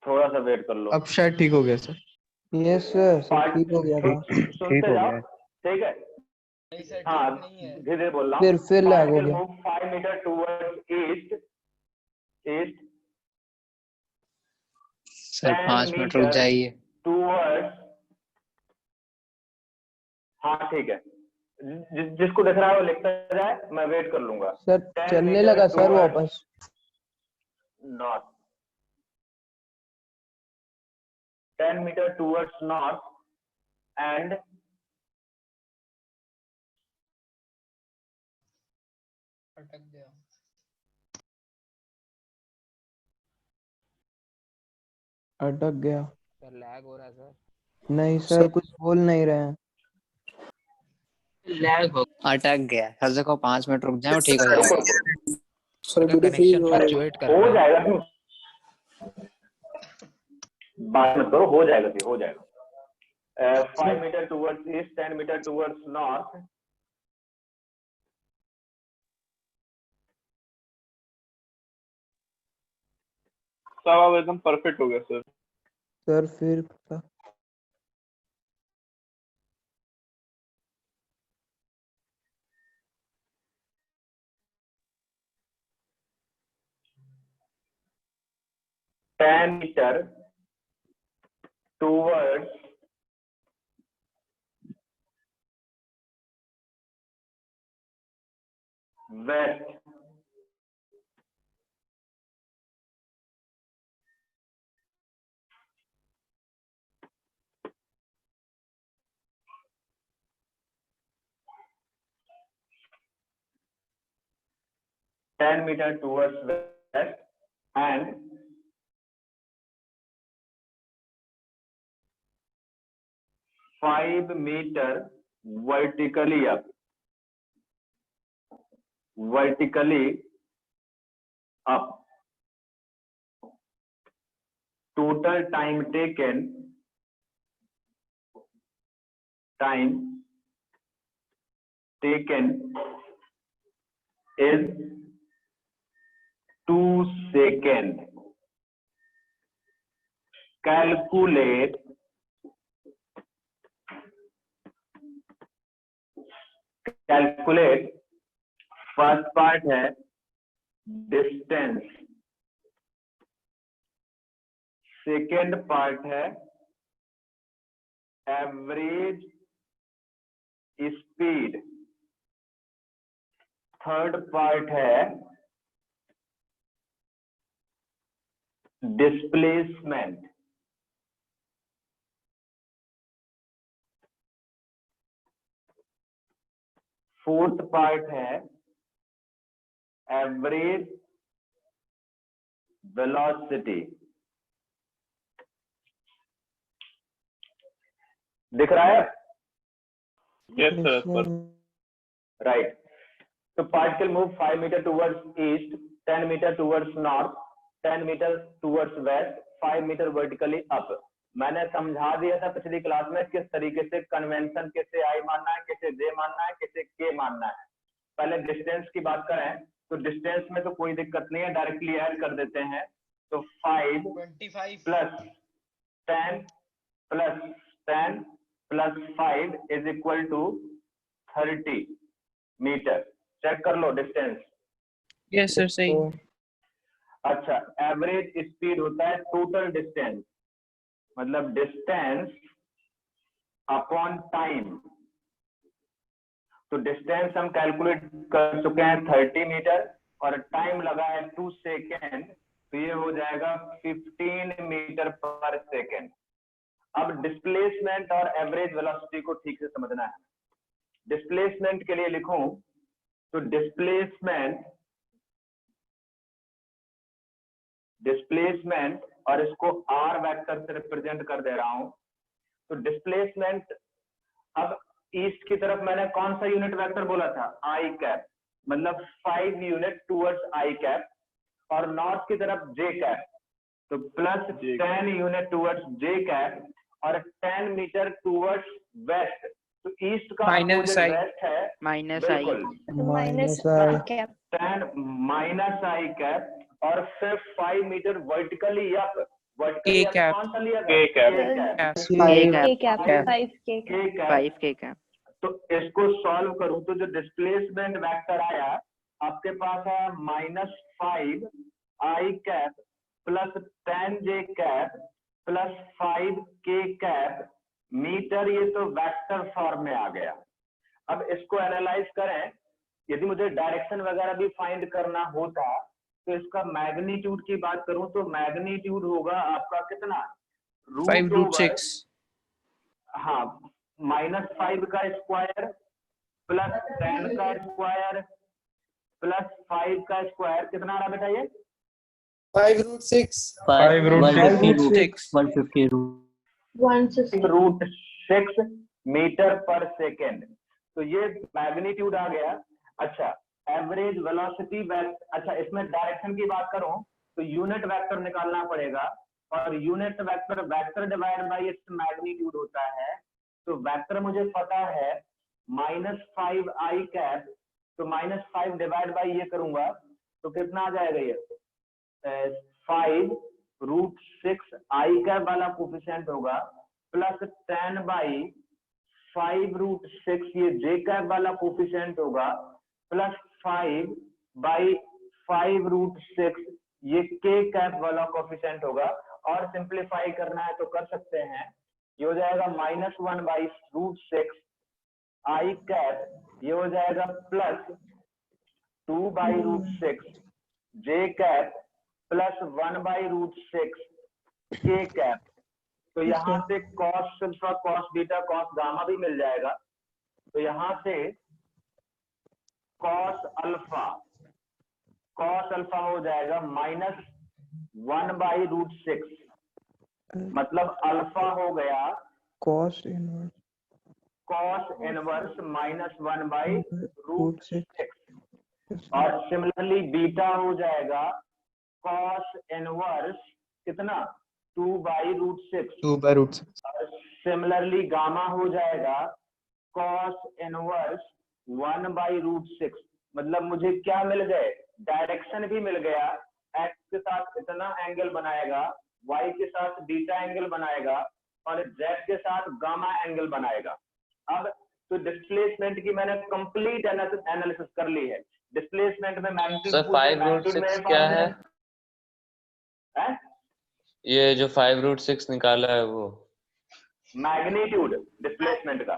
थोड़ा सा वेट कर लो। अब शायद ठीक हो गया सर। यस सर, ठीक हो गया था। सुनते जाओ, ठीक है। नहीं सर हाँ ठीक नहीं है। धीरे बोल रहा हूँ। फिर लैग हो पार्टिकल गया। Move 5 metre towards east, sir 5 minute रुक जाइए। टूवर्ड्स, हाँ ठीक है, जिसको दिख रहा है वो लिखता जाए, मैं वेट कर लूंगा। सर चलने लगा सर वापस। North, 10 metre towards north and अटक गया। अटक गया। सर लैग हो रहा है सर। नहीं सर, कुछ बोल नहीं रहे हैं। लैग हो, अटक गया। हर जगह 5 मिनट रुक जाए, वो ठीक हो जाएगा। सर वीडियो फ्रीज कनेक्शन हो रहा है। फ्लक्चुएट कर हो रहा है। जाएगा, बात मत करो, हो जाएगा, हो जाएगा। 5 metre towards east, 10 metre towards north. सब एकदम परफेक्ट हो गया सर। सर फिर 10 meter towards west, 10 meter towards west and 5 meter vertically up. Total time taken is 2 seconds. Calculate first part है डिस्टेंस, सेकेंड पार्ट है एवरेज स्पीड, थर्ड पार्ट है displacement, fourth part है average velocity. दिख रहा है? Yes, sir. Right. So particle move 5 meter towards east, 10 meter towards north, 10 meter towards west, 5 meter vertically up. मैंने समझा दिया था पिछली क्लास में किस तरीके से कन्वेंशन, कैसे आई मानना है, कैसे जे मानना है, कैसे के मानना है। पहले डिस्टेंस की बात करें तो डिस्टेंस में तो कोई दिक्कत नहीं है, डायरेक्टली ऐड कर देते हैं। तो 5 plus 10 plus 5 is equal to 30 metre. Check कर लो डिस्टेंस। यस सर, सही। अच्छा, एवरेज स्पीड होता है टोटल डिस्टेंस, मतलब डिस्टेंस अपॉन टाइम। तो डिस्टेंस हम कैलकुलेट कर चुके हैं 30 मीटर और टाइम लगा है 2 सेकेंड, तो ये हो जाएगा 15 मीटर पर सेकेंड। अब डिस्प्लेसमेंट और एवरेज वेलोसिटी को ठीक से समझना है। डिस्प्लेसमेंट के लिए लिखूं तो डिस्प्लेसमेंट और इसको आर वेक्टर से रिप्रेजेंट कर दे रहा हूं। तो डिस्प्लेसमेंट, अब ईस्ट की तरफ मैंने कौन सा यूनिट वेक्टर बोला था? आई कैप, मतलब 5 यूनिट टूवर्ड्स आई कैप, और नॉर्थ की तरफ जे कैप, तो plus 10 unit towards j cap और 10 मीटर टूवर्ड्स वेस्ट। तो ईस्ट का माइनस आई, वेस्ट है, minus i, minus i cap, 10 minus i cap और फिर 5 metre vertically up. Vertically up कौन सा लिया? के कैप, के कैप, 5 के कैप। तो इसको सॉल्व करूं तो जो डिस्प्लेसमेंट वेक्टर आया आपके पास है -5 आई कैप प्लस 10 जे कैप प्लस 5 के कैप मीटर। ये तो वेक्टर फॉर्म में आ गया। अब इसको एनालाइज करें, यदि मुझे डायरेक्शन वगैरह भी फाइंड करना होता तो इसका मैग्नीट्यूड की बात करूं तो मैग्नीट्यूड होगा आपका कितना? 5√6। हाँ, -5 का स्क्वायर प्लस 10 का स्क्वायर प्लस 5 का स्क्वायर, कितना आ रहा बेटा ये? 5√6 150 मीटर पर सेकेंड। तो ये मैग्नीट्यूड आ गया। अच्छा, एवरेज वेलोसिटी, अच्छा इसमें डायरेक्शन की बात करूं तो यूनिट वेक्टर निकालना पड़ेगा, और unit vector divide by its magnitude होता है। तो वेक्टर मुझे पता है -5 आई कैप, तो -5 डिवाइड बाय ये करूंगा तो कितना आ जाएगा? ये 5√6 आई कैप वाला कोफिशिएंट होगा प्लस 10 बाई 5√6 ये जे कैप वाला कोफिशिएंट होगा प्लस 5 बाई 5√6 ये के कैप वाला कोफिशिएंट होगा। और सिंप्लीफाई करना है तो कर सकते हैं, ये हो जाएगा -1/√6 आई कैप, ये हो जाएगा प्लस 2/√6 जे कैप प्लस 1/√6 के कैप। तो यहाँ से cos alpha, cos beta, cos gamma भी मिल जाएगा। तो यहाँ से कॉस अल्फा कॉस अल्फा हो जाएगा -1/√6, मतलब अल्फा हो गया cos inverse cos इनवर्स -1/√6, और सिमिलरली बीटा हो जाएगा cos इनवर्स कितना 2/√6, 2/√6. और सिमिलरली गामा हो जाएगा cos इनवर्स 1/√6। मतलब मुझे क्या मिल गए, डायरेक्शन भी मिल गया, x के साथ इतना एंगल बनाएगा, y के साथ बीटा एंगल बनाएगा, और z के साथ गामा एंगल बनाएगा। अब तो डिस्प्लेसमेंट की मैंने कंप्लीट एनालिसिस कर ली है। डिस्प्लेसमेंट में मैग्नीट्यूड सर 5√6 क्या है? ये जो 5√6 निकाला है वो मैग्नीट्यूड डिस्प्लेसमेंट का।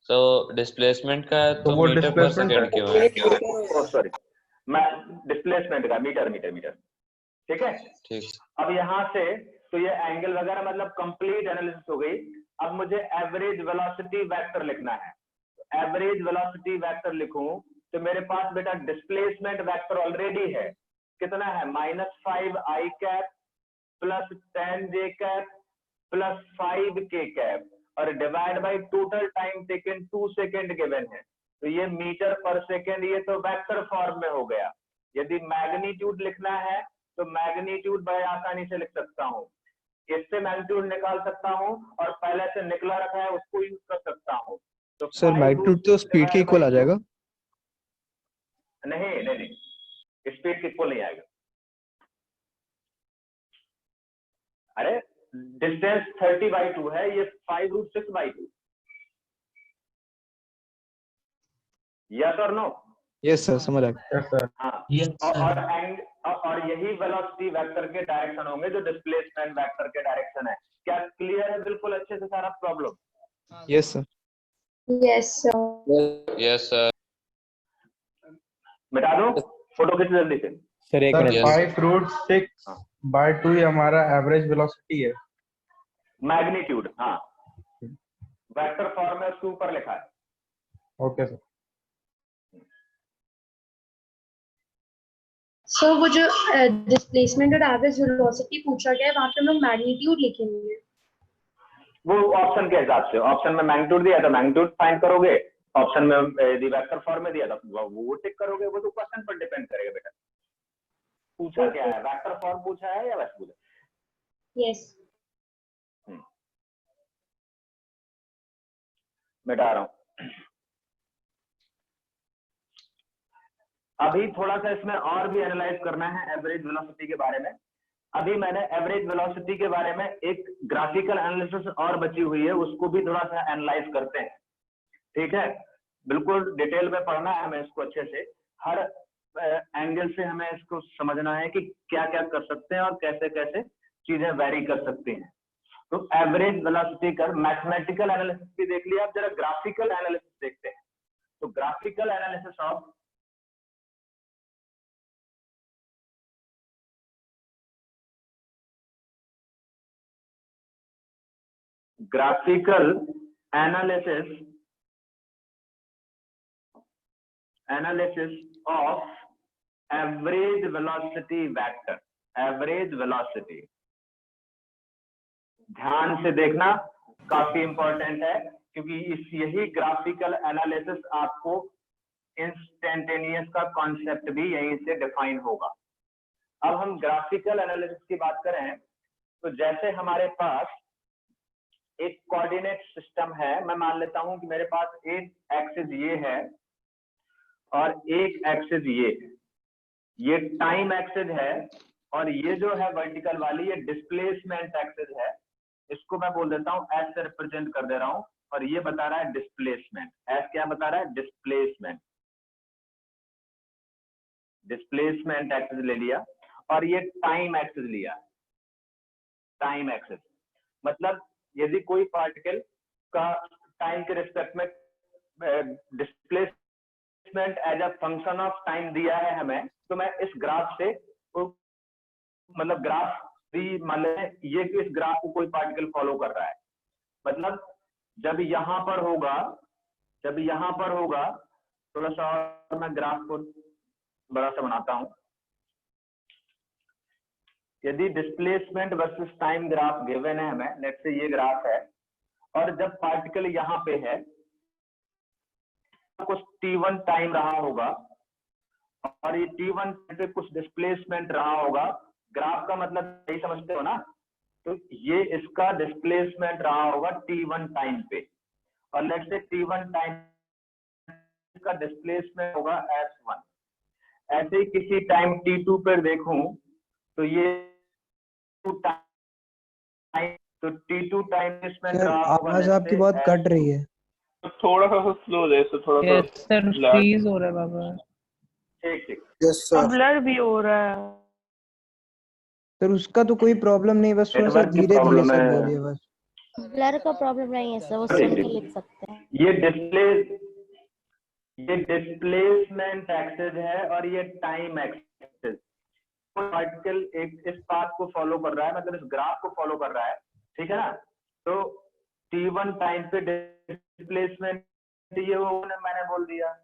तो डिस्प्लेसमेंट का है तो वो मीटर पर displacement सेकंड क्यों है? सॉरी, मैं डिस्प्लेसमेंट का मीटर, ठीक है। ठीक। अब यहाँ से तो ये एंगल वगैरह मतलब कंप्लीट एनालिसिस हो गई। अब मुझे एवरेज वेलोसिटी वेक्टर लिखना है। एवरेज वेलोसिटी वेक्टर लिखूं तो मेरे पास बेटा डिस्प्लेसमेंट वेक्टर ऑलरेडी है, कितना है -5i cap plus 10j cap plus 5k cap, और divide by total time taken 2 second given है, तो ये मीटर पर सेकेंड, ये तो वेक्टर फॉर्म में हो गया। यदि मैग्नीट्यूड लिखना है तो मैग्नीट्यूड बड़े आसानी से लिख सकता हूँ, इससे मैग्नीट्यूड निकाल सकता हूँ, और पहले से निकला रखा है उसको यूज कर सकता हूँ। तो सर मैग्नीट्यूड तो स्पीड के इक्वल आ जाएगा? नहीं, स्पीड के इक्वल नहीं आएगा। अरे डिस्टेंस 30/2 है, ये 5√6/2। यस और नो? यस सर, समझ आ गया। Yes sir. हाँ, और यही वेलोसिटी वेक्टर के डायरेक्शन होंगे जो डिस्प्लेसमेंट वेक्टर के डायरेक्शन है। क्या क्लियर है बिल्कुल अच्छे से सारा problem? Yes sir. Yes sir. Yes sir. मिटा दो, फोटो खींच जल्दी से। सर एक मिनट। 5√6/2 हमारा एवरेज वेलोसिटी है। मैग्नीट्यूड, हाँ, वेक्टर फॉर्म में उसके ऊपर लिखा है। Okay sir. सर वो जो डिस्प्लेसमेंट और एवरेज वेलोसिटी पूछा गया है वहाँ पे हम लोग मैग्नीट्यूड लिखेंगे। वो ऑप्शन के हिसाब से, ऑप्शन में मैग्नीट्यूड दिया था मैग्नीट्यूड फाइंड करोगे, ऑप्शन में यदि वेक्टर फॉर्म में दिया था वो टिक करोगे। वो तो क्वेश्चन पर डिपेंड करेगा बेटा, पूछा क्या है, वेक्टर फॉर्म पूछा है या वैसे पूछा? यस। मिटा रहा हूं। अभी थोड़ा सा इसमें और भी एनालाइज करना है एवरेज वेलोसिटी के बारे में। अभी मैंने एवरेज वेलोसिटी के बारे में एक ग्राफिकल एनालिसिस और बची हुई है, उसको भी थोड़ा सा एनालाइज करते हैं, ठीक है। बिल्कुल डिटेल में पढ़ना है हमें इसको अच्छे से, हर एंगल से हमें इसको समझना है कि क्या क्या कर सकते हैं और कैसे कैसे चीजें वेरी कर सकती हैं। तो एवरेज वेलोसिटी का मैथमेटिकल एनालिसिस भी देख लिया, अब जरा ग्राफिकल एनालिसिस देखते हैं। तो graphical analysis of graphical analysis of average velocity vector, average velocity। ध्यान से देखना, काफी इंपॉर्टेंट है, क्योंकि यही ग्राफिकल एनालिसिस आपको इंस्टेंटेनियस का कॉन्सेप्ट भी यहीं से डिफाइन होगा। अब हम ग्राफिकल एनालिसिस की बात करें तो जैसे हमारे पास एक कोऑर्डिनेट सिस्टम है, मैं मान लेता हूं कि मेरे पास एक एक्सिस ये है और एक एक्सिस ये है, ये टाइम एक्सिस है, और ये जो है वर्टिकल वाली ये डिस्प्लेसमेंट एक्सिस है। इसको मैं बोल देता हूं, एस से रिप्रेजेंट कर दे रहा हूं, और ये बता रहा है डिस्प्लेसमेंट। एस क्या बता रहा है? डिस्प्लेसमेंट। डिस्प्लेसमेंट एक्सिस ले लिया, और ये टाइम एक्सिस लिया, टाइम एक्सिस। मतलब यदि कोई पार्टिकल का टाइम के रिस्पेक्ट में displacement as a function of time दिया है हमें, तो मैं इस ग्राफ से मतलब ग्राफ भी मान लें ये कि इस ग्राफ को कोई पार्टिकल फॉलो कर रहा है। मतलब जब यहाँ पर होगा, थोड़ा सा और मैं ग्राफ को बड़ा सा बनाता हूं, यदि displacement versus time graph given है हमें, लेट्स से ये ग्राफ है, और जब पार्टिकल यहाँ पे है कुछ t1 टाइम रहा होगा और ये t1 पे कुछ डिस्प्लेसमेंट रहा होगा, ग्राफ का मतलब सही समझते हो ना, तो ये इसका डिस्प्लेसमेंट रहा होगा t1 टाइम पे, और लेट्स से t1 टाइम का डिस्प्लेसमेंट होगा s1। ऐसे ही किसी टाइम t2 पर देखूं तो ये टाइम, तो t2 टाइम डिस्प्लेसमेंट रहा होगा, आवाज आपकी बहुत कट रही है। थोड़ा सा स्लो है, तो थोड़ा सा यस सर, फ्रीज हो रहा है बाबा। ठीक ठीक, यस सर। ब्लर भी हो रहा है सर उसका तो कोई प्रॉब्लम नहीं, बस थोड़ा सा नेटवर्क की धीरे धीरे प्रॉब्लम सर है। बोलिए बस। ब्लर का प्रॉब्लम नहीं है सर, वो सुन के लिख सकते हैं। ये डिस्प्लेसमेंट एक्सेस है और ये टाइम एक्सेस। पार्टिकल एक इस पाथ को फॉलो कर रहा है, मतलब इस ग्राफ को फॉलो कर रहा है, ठीक है ना। तो t1 टाइम पे डिस्प्लेसमेंट ये होगा, मैंने बोल दिया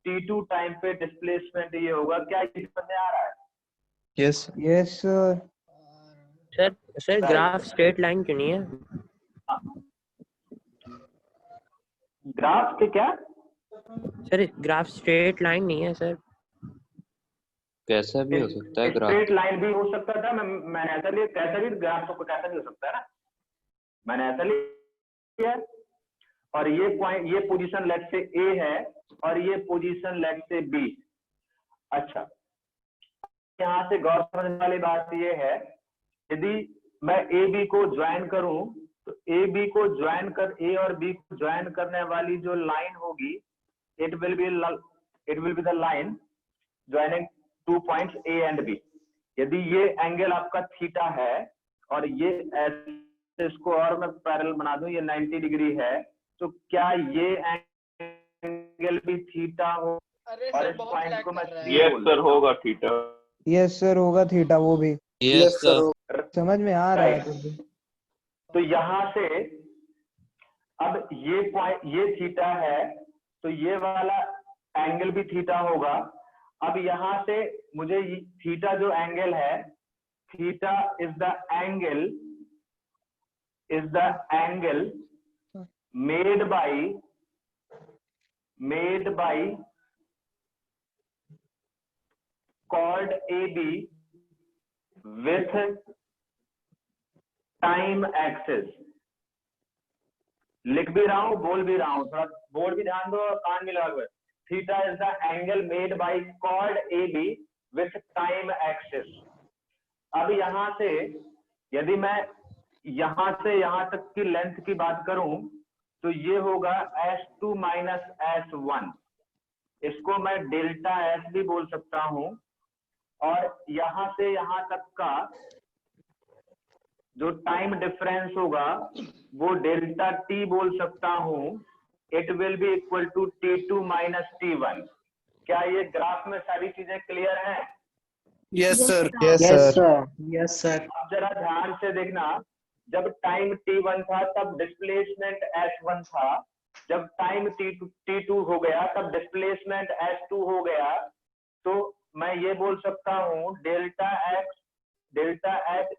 t2 टाइम पे डिस्प्लेसमेंट ये होगा। क्या ये समझ में आ रहा है? Yes yes sir. Sir graph straight line क्यों नहीं है? ग्राफ के क्या सर ग्राफ स्ट्रेट लाइन नहीं है सर। कैसा भी हो सकता है ग्राफ, स्ट्रेट लाइन भी हो सकता था, मैंने ऐसा लिया, कैसा भी ग्राफ को कैसा भी हो सकता है ना, मैंने ऐसा लिया। और ये पॉइंट, ये पोजीशन लेट से ए है और ये पोजीशन लेट से बी। अच्छा, यहाँ से गौर समझने वाली बात ये है, यदि मैं ए बी को ज्वाइन करूं तो ए बी को ज्वाइन कर, ए और बी को ज्वाइन करने वाली जो लाइन होगी, it will be the line joining 2 points A and B. यदि ये एंगल आपका थीटा है और ये इसको और मैं पैरेलल बना दूं, ये 90 डिग्री है, तो क्या ये एंगल भी थीटा हो? और इस पॉइंट को मैं यस सर होगा थीटा। यस सर होगा थीटा, वो भी यस सर, समझ में आ रहा है। तो यहाँ से अब ये पॉइंट, ये थीटा है, तो ये वाला एंगल भी थीटा होगा। अब यहाँ से मुझे थीटा जो एंगल है, theta is the angle made by chord AB with time axes. लिख भी रहा हूं, बोल भी रहा हूं, थोड़ा बोर्ड भी ध्यान दो और कान भी लगा। Theta is the angle made by chord AB with time axes. अब यहां से यदि मैं यहां से यहां तक की लेंथ की बात करूं तो ये होगा S2 माइनस S1। इसको मैं डेल्टा S भी बोल सकता हूं, और यहां से यहां तक का जो टाइम डिफरेंस होगा वो डेल्टा टी बोल सकता हूं। It will be equal to T2 minus T1। क्या ये ग्राफ में सारी चीजें क्लियर हैं? Yes sir. Yes sir, yes sir. अब जरा ध्यान से देखना, जब टाइम T1 था तब डिस्प्लेसमेंट S1 था, जब टाइम T2 हो गया तब डिस्प्लेसमेंट S2 हो गया। तो मैं ये बोल सकता हूं delta x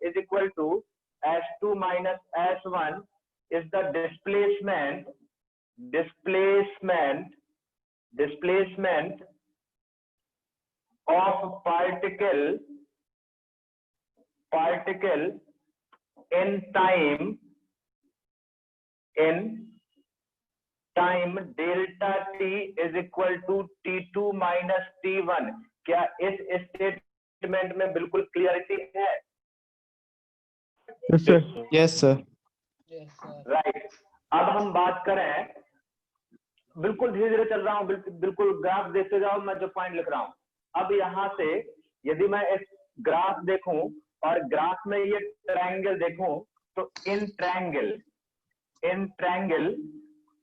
is equal to S2 minus S1 is the displacement of particle in time delta t is equal to T2 minus T1। क्या इस स्टेटमेंट में बिल्कुल क्लियरिटी है? Yes sir, yes sir, right. अब हम बात करें, बिल्कुल धीरे धीरे चल रहा हूँ, बिल्कुल ग्राफ देखते जाओ, मैं जो पॉइंट लिख रहा हूँ। अब यहाँ से यदि मैं इस ग्राफ देखूं और ग्राफ में ये ट्रायंगल देखूं, तो इन ट्रायंगल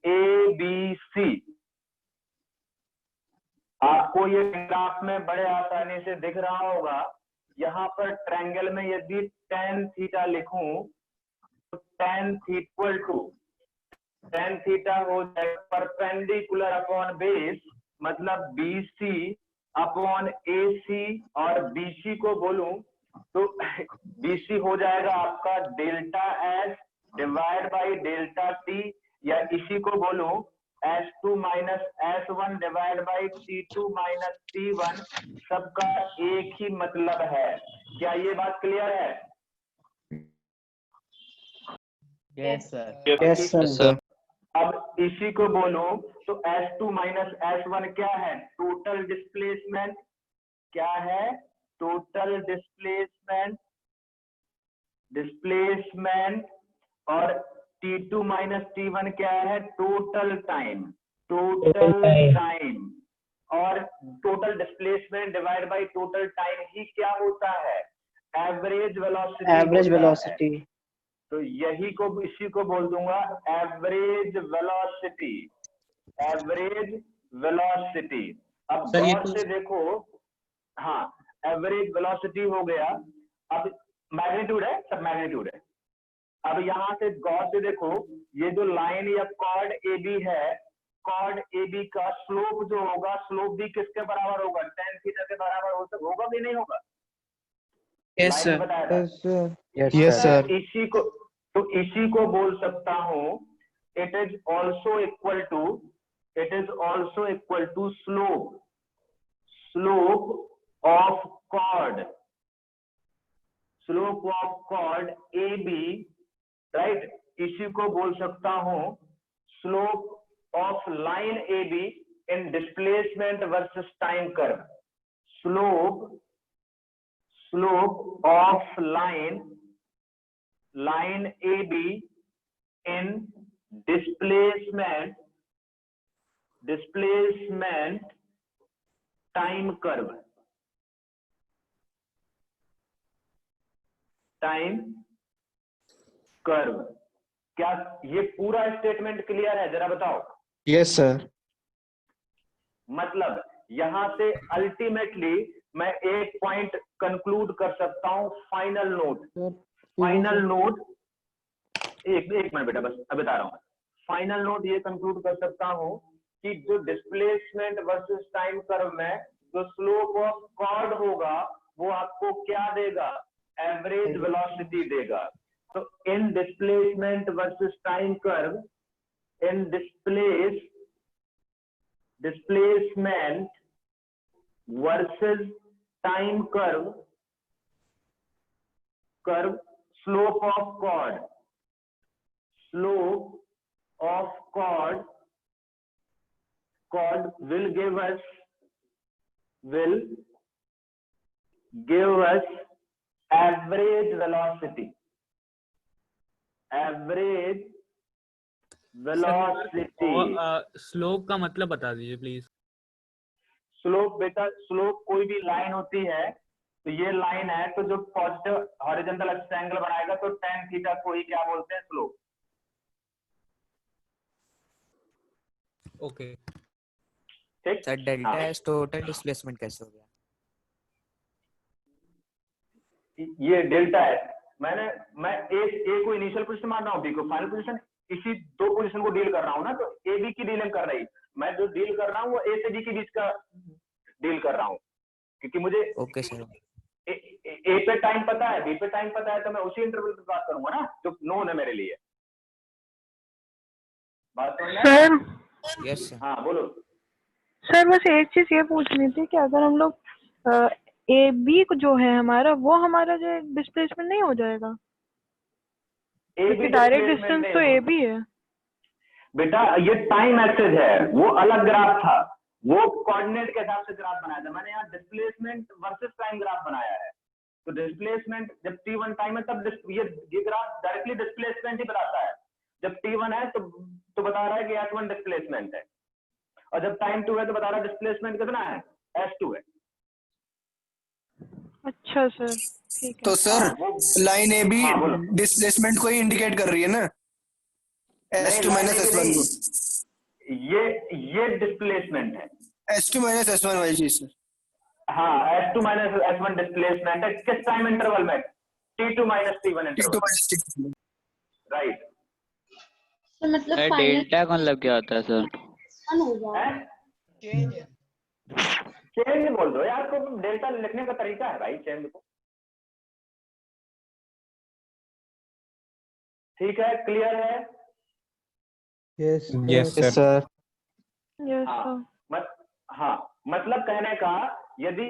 ABC आपको ये ग्राफ में बड़े आसानी से दिख रहा होगा। यहाँ पर ट्रायंगल में यदि tan थीटा लिखूं तो tan थीटा हो जाए परपेंडिकुलर अपॉन बेस, मतलब BC अपॉन AC, और BC को बोलूं तो BC हो जाएगा आपका delta S divide by delta T, या इसी को बोलो S2 minus S1 divide by T2 minus T1, सबका एक ही मतलब है। क्या ये बात क्लियर है? Yes sir. Yes sir. अब इसी को बोलो तो S2 माइनस S1 क्या है? Total displacement. क्या है? Total displacement. और T2 माइनस T1 क्या है? Total time. और total displacement divide by total time ही क्या होता है? Average velocity. तो यही को इसी को बोल दूंगा एवरेज वेलोसिटी। अब गौर से देखो, हाँ एवरेज वेलोसिटी हो गया। अब मैग्नीट्यूड है, सब मैग्नीट्यूड है। अब यहाँ से गौर से देखो, ये जो लाइन या कॉर्ड AB है, कॉर्ड AB का स्लोप जो होगा, स्लोप भी किसके बराबर होगा? tan थीटा के बराबर होगा भी नहीं होगा? Yes sir. बताया था। Yes sir. इसी को बोल सकता हूं it is also equal to slope of chord AB, right? इसी को बोल सकता हूं slope of line AB in displacement versus time curve. Slope of line AB in displacement time curve। क्या ये पूरा स्टेटमेंट क्लियर है? जरा बताओ। Yes sir. मतलब यहां से अल्टीमेटली मैं एक पॉइंट कंक्लूड कर सकता हूं। फाइनल नोट एक मिनट बेटा, बस अब बता रहा हूं। फाइनल नोट ये कंक्लूड कर सकता हूं कि जो डिस्प्लेसमेंट वर्सेस टाइम कर्व में जो स्लोप ऑफ कॉर्ड होगा वो आपको क्या देगा? एवरेज वेलोसिटी देगा। तो इन displacement versus time curve, in displacement versus time curve, slope of chord will give us average velocity। Slope का मतलब बता दीजिए प्लीज। स्लोप बेटा, स्लोप कोई भी लाइन होती है, तो ये लाइन है, तो जो पॉजिटिव हॉरिजॉन्टल एक्सिस एंगल बनाएगा तो tan थीटा को ही क्या बोलते हैं? स्लोप। ओके ठीक sir. Delta S total displacement कैसे हो गया? ये डेल्टा है। मैं ए को इनिशियल पोजीशन मान रहा हूँ, बी को फाइनल पोजीशन। इसी दो पोजीशन को डील कर रहा हूँ ना, तो ए बी की डीलिंग कर रही। मैं जो डील कर रहा हूँ वो ए से बी के बीच का डील कर रहा हूँ, क्योंकि मुझे ओके सर। ए पे टाइम पता है, बी पे टाइम पता है, तो मैं उसी इंटरवल पे बात करूंगा ना जो नोन है मेरे लिए। बात सर। Yes sir. हाँ बोलो सर बस एक चीज ये पूछनी थी कि अगर हम लोग ए बी जो है हमारा, वो हमारा जो डिस्प्लेसमेंट नहीं हो जाएगा? क्योंकि डायरेक्ट डिस्टेंस तो ए बी है बेटा। ये टाइम एक्सेस है, वो अलग ग्राफ था, वो कोऑर्डिनेट के हिसाब से ग्राफ बनाया था। मैंने यहाँ डिस्प्लेसमेंट वर्सेस टाइम ग्राफ बनाया है। तो डिस्प्लेसमेंट जब T1 टाइम है तब ये ग्राफ डायरेक्टली डिस्प्लेसमेंट ही बताता है। जब T1 है तो बता रहा है कि S1 डिस्प्लेसमेंट है, और जब टाइम 2 है तो बता रहा है डिस्प्लेसमेंट कितना है? S2 है। अच्छा सर, ठीक है। तो sir line A B displacement को ही इंडिकेट कर रही है ना? S2 माइनस S1 को। ये डिस्प्लेसमेंट है। S2 माइनस S1 वाली चीज सर। हाँ, S2 माइनस S1 डिस्प्लेसमेंट है। किस टाइम इंटरवल में? T2 minus T1 interval. Right. तो मतलब डेल्टा का मतलब क्या होता है सर? चेंज बोल दो यार, तो डेल्टा लिखने का तरीका है भाई, चेंज को। ठीक है, क्लियर है? Yes Yes, yes sir. Sir. Yes हाँ सर। हाँ, मतलब कहने का, यदि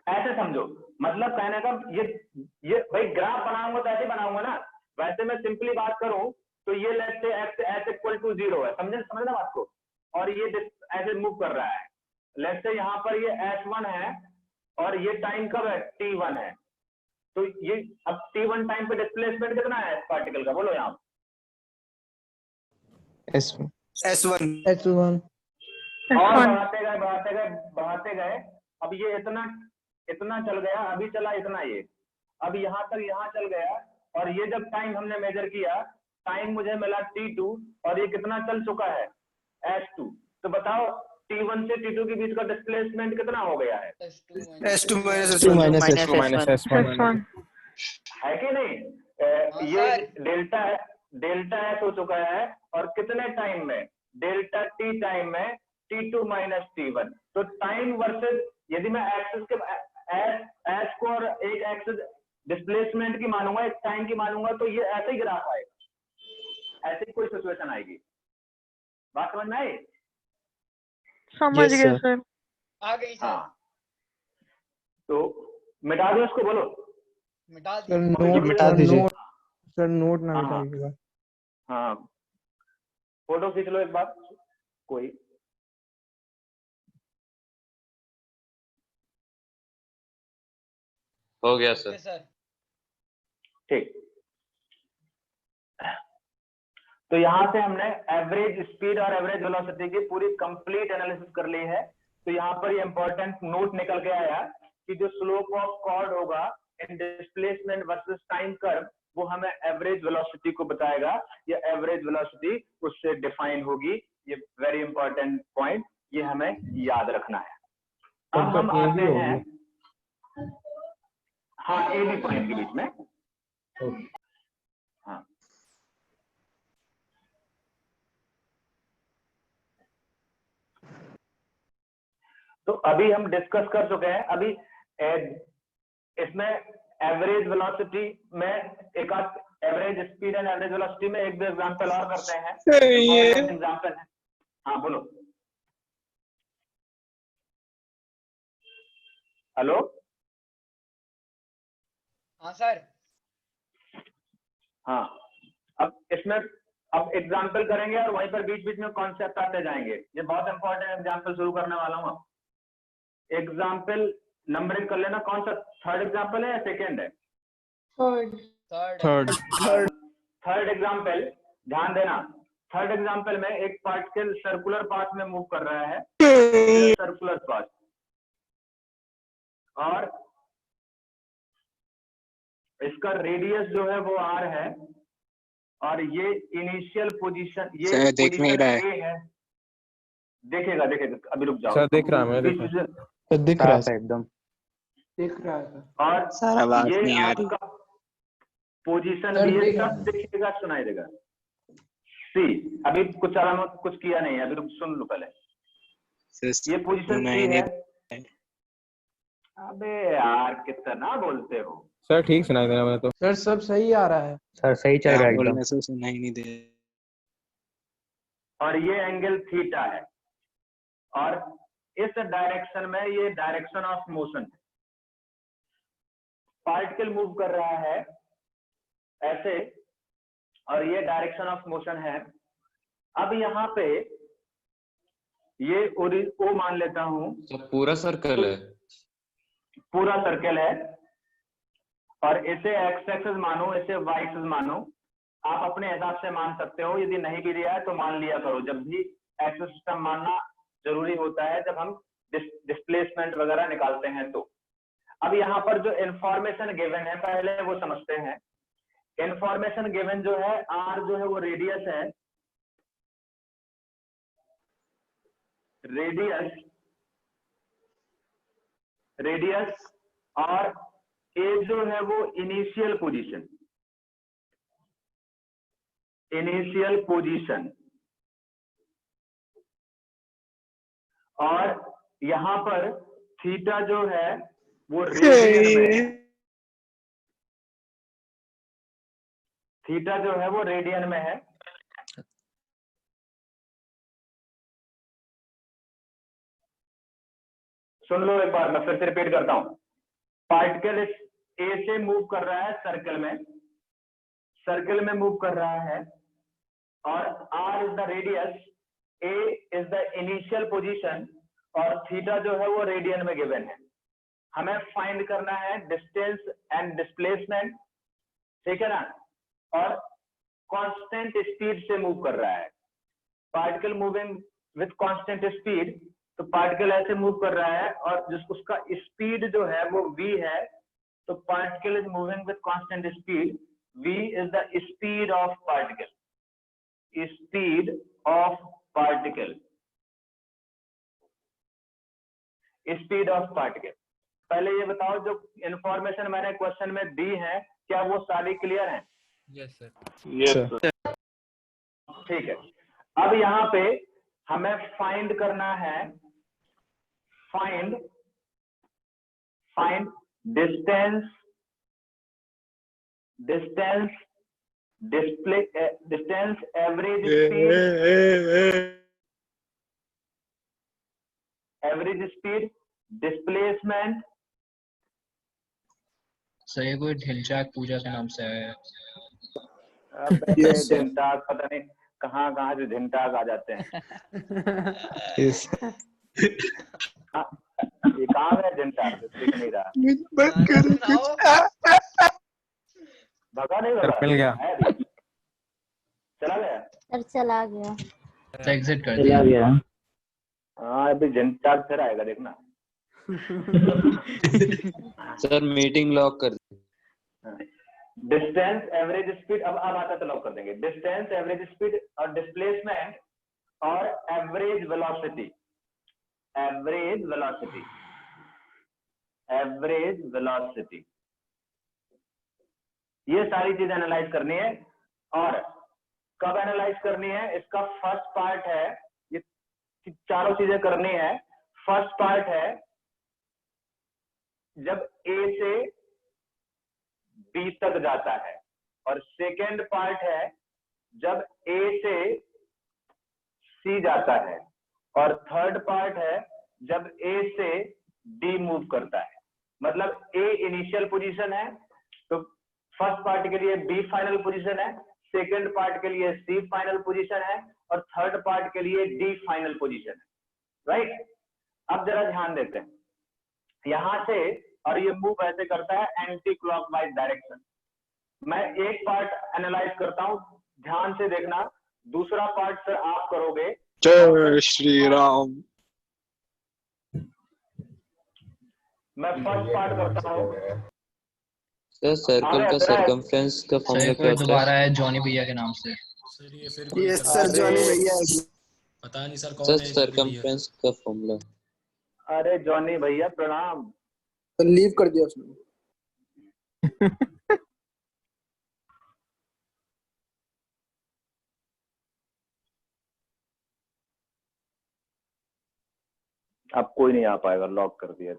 ऐसे समझो, मतलब कहने का ये भाई ग्राफ बनाऊंगा तो ऐसे बनाऊंगा ना। वैसे मैं सिंपली बात करूं तो ये let's say x S equal to 0 है, समझना बात को, और ये ऐसे मूव कर रहा है। लेट्स से यहाँ पर ये S1 है और ये टाइम कब है, T1 है। तो ये अब T1 टाइम पे डिस्प्लेसमेंट कितना है पार्टिकल का, बोलो यहाँ। S1 और बढ़ाते गए, अब ये इतना चल गया, अभी चला इतना, ये अब यहाँ तक यहाँ चल गया, और ये जब टाइम हमने मेजर किया, टाइम मुझे मिला T2, और ये कितना चल चुका है, S2। तो बताओ T1 से T2 के बीच का डिस्प्लेसमेंट कितना हो गया है? S2 -S1 है कि नहीं? ये डेल्टा S हो चुका है, और कितने टाइम में, डेल्टा T टाइम में T2 माइनस T1। तो टाइम वर्सेस, यदि मैं एक्सिस के एस को और एक एक्सिस डिस्प्लेसमेंट की मानूंगा, एक टाइम की मानूंगा, तो ये ऐसे ही ग्राफ आएगा, ऐसी कोई सिचुएशन आएगी। बात समझ में आई? समझ गए सर। आ गई सर। हाँ, तो मिटा दो इसको, बोलो। मिटा सर दिया। मिटा दीजिए। सर नोट ना हाँ, मिटाइएगा। हाँ, फोटो खींच लो एक बार कोई। हो गया ओके सर। सर। ठीक, तो यहां से हमने एवरेज स्पीड और एवरेज वेलोसिटी की पूरी कंप्लीट एनालिसिस कर ली है। तो यहाँ पर ये इंपॉर्टेंट नोट निकल के आया कि जो स्लोप ऑफ कॉर्ड होगा इन डिस्प्लेसमेंट वर्सेस टाइम कर्व, वो हमें एवरेज वेलोसिटी को बताएगा, या एवरेज वेलोसिटी उससे डिफाइन होगी। ये वेरी इंपॉर्टेंट पॉइंट, ये हमें याद रखना है। अब हम आते हैं, हाँ, ए बी पॉइंट के बीच में। हाँ, तो अभी हम डिस्कस कर चुके हैं। अभी इसमें एवरेज वेलोसिटी में एक आध, average speed and average velocity में एक दो एग्जांपल और करते हैं। एग्जांपल है, हाँ बोलो। हेलो, हाँ सर। हाँ, अब इसमें अब एग्जांपल करेंगे और वहीं पर बीच बीच में कॉन्सेप्ट आते जाएंगे। ये बहुत इंपॉर्टेंट एग्जांपल शुरू करने वाला हूँ। एग्जांपल नंबरिंग कर लेना, कौन सा थर्ड एग्जांपल है या सेकेंड है? थर्ड एग्जांपल, ध्यान देना। थर्ड एग्जांपल में एक पार्टिकल सर्कुलर पाथ में मूव कर रहा है, सर्कुलर पाथ, और इसका रेडियस जो है वो r है, और ये इनिशियल पोजीशन, ये देख नहीं रहा है। A है। देखेगा, अभी रुक जाओ। सर देख रहा है, दिख रहा है एकदम। देख रहा है। और सारा बात ये नहीं आ रही। आपका पोजीशन भी है, सब दिखेगा, सुनाई देगा। सी, अभी कुछ अलामत कुछ किया नहीं है, अभी रुक, सुन लो पहले। ये पोजीशन सी है। अबे यार कितना बोलते हो। सर ठीक सुनाई दे रहा है तो। सर सब सही आ रहा है। सर सही चल रहा है एकदम। सुनाई नहीं दे। और ये एंगल थीटा है, और इस डायरेक्शन में ये डायरेक्शन ऑफ मोशन है। पार्टिकल मूव कर रहा है ऐसे, और ये डायरेक्शन ऑफ मोशन है। अब यहाँ पे ये ओ मान लेता हूं, पूरा सर्कल है, पूरा सर्कल है, और इसे एक्स एक्सिस मानो, इसे वाई एक्सिस मानो। आप अपने हिसाब से मान सकते हो, यदि नहीं भी दिया है तो मान लिया करो। जब भी एक्सिस सिस्टम मानना जरूरी होता है जब हम डिस्प्लेसमेंट वगैरह निकालते हैं तो। अब यहाँ पर जो इंफॉर्मेशन गिवन है पहले वो समझते हैं। इंफॉर्मेशन गिवन जो है, आर जो है वो रेडियस है, रेडियस, और ए जो है वो इनिशियल पोजीशन, और यहां पर थीटा जो है वो रेडियन में है। थीटा जो है वो रेडियन में है। सुन लो एक बार, मैं फिर से रिपीट करता हूं। पार्टिकल इस ए से मूव कर रहा है सर्कल में मूव कर रहा है, और r is the radius, A is the initial position, और थीटा जो है वो रेडियन में गिवन है। हमें फाइंड करना है डिस्टेंस एंड डिस्प्लेसमेंट, ठीक है ना, और कांस्टेंट स्पीड से मूव कर रहा है। Particle moving with constant speed, तो पार्टिकल ऐसे मूव कर रहा है और जिस उसका स्पीड जो है वो v है, तो particle is moving with constant speed, v is the speed of particle, speed of particle, speed of particle. पहले ये बताओ, जो इंफॉर्मेशन मैंने क्वेश्चन में दी है, क्या वो सारी क्लियर है? Yes sir. Yes sir. ठीक है। अब यहाँ पे हमें फाइंड करना है, find distance average speed, displacement. Sir ये कोई ढिलचाक पूजा के नाम से है। झिंटाक पता नहीं कहाँ से झिंटाक आ जाते हैं। ये कहाँ है झिंटाक? दिख नहीं रहा। भगा नहीं भगा? मिल गया। चला गया? सर चला गया। एग्जिट कर दिया। हाँ, अभी झिंटाक फिर आएगा, देखना। सर मीटिंग लॉक कर दी। डिस्टेंस एवरेज स्पीड, अब आता तो लॉक कर देंगे। डिस्टेंस एवरेज स्पीड और डिस्प्लेसमेंट और एवरेज वेलोसिटी, ये सारी चीज एनालाइज करनी है। और कब एनालाइज करनी है? इसका फर्स्ट पार्ट है, ये चारों चीजें करनी है। फर्स्ट पार्ट है जब ए से बी तक जाता है, और सेकेंड पार्ट है जब ए से सी जाता है, और थर्ड पार्ट है जब ए से डी मूव करता है। मतलब ए इनिशियल पोजीशन है, तो फर्स्ट पार्ट के लिए बी फाइनल पोजीशन है, सेकेंड पार्ट के लिए सी फाइनल पोजीशन है, और थर्ड पार्ट के लिए डी फाइनल पोजीशन है। राइट? अब जरा ध्यान देते हैं, यहां से, और ये मूव ऐसे करता है एंटी क्लॉकवाइज डायरेक्शन। मैं एक पार्ट एनालाइज करता हूं, ध्यान से देखना। दूसरा पार्ट सर आप करोगे। जय श्री राम। मैं फर्स्ट पार्ट करता हूं। सर सर्कल का सरकमफ्रेंस का फॉर्मूला क्या होता है? दोबारा है जॉनी भैया के नाम से। सर ये फिर कोई सर जॉनी भैया है। पता नहीं सर कौन है। सर सरकमफ्रेंस का फॉर्मूला। अरे जॉनी भैया प्रणाम। तो लीव कर दिया उसने। अब कोई नहीं आ पाएगा, लॉक कर दिया।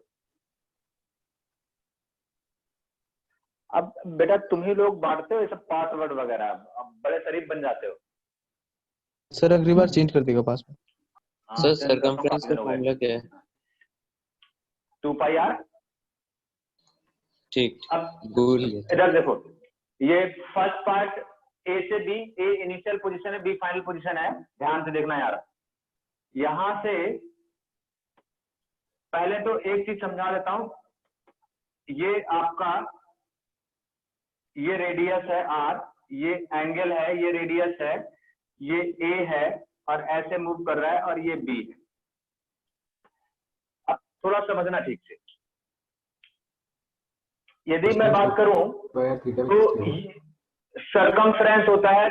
अब बेटा तुम ही लोग बांटते हो ये सब पासवर्ड वगैरह, अब बड़े शरीफ बन जाते हो। सर अगली बार चेंज कर देगा पासवर्ड। सर सरकमफ्रेंस का फॉर्मूला क्या है? 2πr। ठीक। अब भूल गया। इधर देखो, ये फर्स्ट पार्ट ए से बी, ए इनिशियल पोजीशन है, बी फाइनल पोजीशन है। ध्यान से देखना यार। यहां से पहले तो एक चीज समझा देता हूं, ये आपका ये रेडियस है r, ये एंगल है, ये रेडियस है, ये a है और ऐसे मूव कर रहा है, और ये b है। अब थोड़ा समझना ठीक से। यदि मैं बात करूं तो सरकमफ्रेंस होता है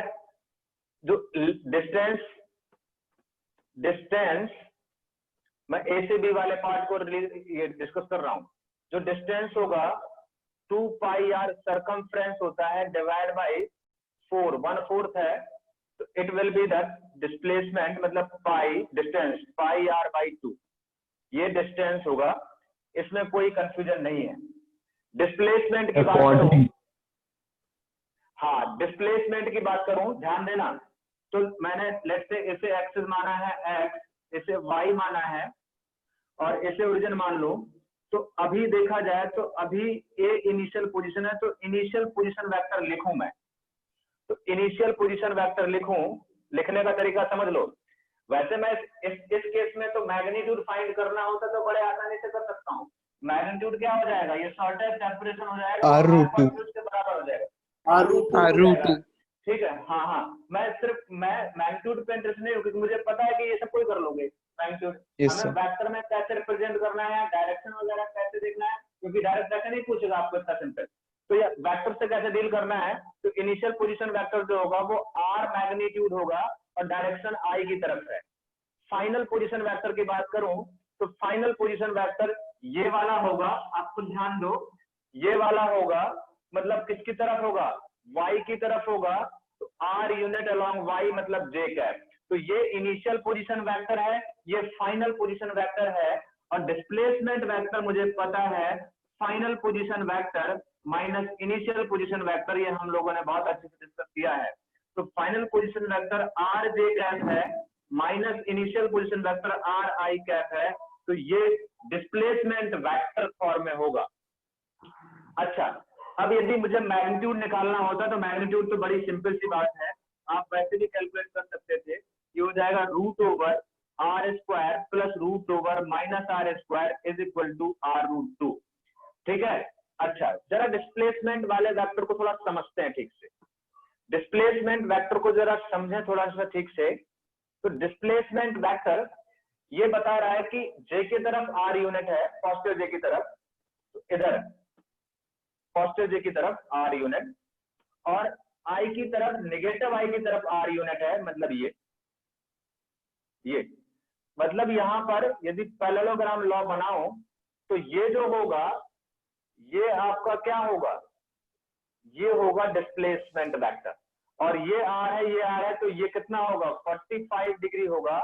जो डिस्टेंस, मैं ए से बी वाले पार्ट को ये डिस्कस कर रहा हूं। जो डिस्टेंस होगा 2πr सरकमफ्रेंस होता है डिवाइड बाय 4, 1/4 है, तो it will be the displacement, मतलब पाई डिस्टेंस πr/2, ये डिस्टेंस होगा। इसमें कोई कंफ्यूजन नहीं है। डिस्प्लेसमेंट की बात करूं, हाँ, डिस्प्लेसमेंट की बात करूं, ध्यान देना, तो मैंने लेट्स से इसे एक्सिस माना है x, इसे y माना है और इसे ओरिजिन मान लो। तो अभी देखा जाए तो अभी ए इनिशियल पोजीशन है, तो इनिशियल पोजीशन वेक्टर लिखूं मैं, तो इनिशियल पोजीशन वेक्टर लिखूं, लिखने का तरीका समझ लो। वैसे मैं इस केस में तो मैग्नीट्यूड फाइंड करना होता तो बड़े आसानी से कर सकता हूँ। मैग्नीट्यूड क्या हो जाएगा, ये शॉर्टेस्ट सेपरेशन हो जाएगा, R√2 के बराबर हो जाएगा, R√2 ठीक है। हाँ हाँ, मैं मैग्नीट्यूड पे इंटरेस्ट नहीं हूँ क्योंकि मुझे पता है कि ये सब कोई कर लोगे मैग्नीट्यूड। हमें वेक्टर में कैसे रिप्रेजेंट करना है, डायरेक्शन वगैरह कैसे देखना है, क्योंकि डायरेक्ट ऐसे नहीं पूछेगा आपको इतना सिंपल। तो ये वेक्टर से कैसे डील करना है, तो इनिशियल पोजीशन वेक्टर जो होगा वो r मैग्नीट्यूड होगा और डायरेक्शन i की तरफ है। फाइनल पोजीशन वेक्टर की बात करूं तो फाइनल पोजीशन वेक्टर ये वाला होगा, आपको ध्यान दो, ये वाला होगा, मतलब किसकी तरफ होगा, y की तरफ होगा, तो r यूनिट अलोंग y मतलब j कैप। तो ये इनिशियल पोजीशन वेक्टर है, ये फाइनल पोजीशन वेक्टर है, और डिस्प्लेसमेंट वेक्टर मुझे पता है final position vector minus initial position vector, ये हम लोगों ने बहुत अच्छे से डिस्कस किया है। तो final position vector r j cap है minus initial position vector r i cap है, तो ये डिस्प्लेसमेंट वेक्टर फॉर्म में होगा। अच्छा, अब यदि मुझे मैग्नीट्यूड निकालना होता तो मैग्नीट्यूड तो बड़ी सिंपल सी बात है, आप वैसे भी कैलकुलेट कर सकते थे। ये हो जाएगा √r² plus √ minus r² is equal to r√2, ठीक है। अच्छा, जरा डिस्प्लेसमेंट वाले वेक्टर को थोड़ा समझते हैं ठीक से, डिस्प्लेसमेंट वेक्टर को जरा समझें थोड़ा सा ठीक से। तो डिस्प्लेसमेंट वेक्टर ये बता रहा है कि j की तरफ r यूनिट है, पॉजिटिव j की तरफ, तो इधर पॉजिटिव j की तरफ r यूनिट, और i की तरफ नेगेटिव i की तरफ r यूनिट है, मतलब ये मतलब यहां पर यदि पैरेललोग्राम लॉ बनाओ तो ये जो होगा ये आपका क्या होगा, ये होगा डिस्प्लेसमेंट वेक्टर, और ये r है, ये r है, तो ये कितना होगा 45 डिग्री होगा,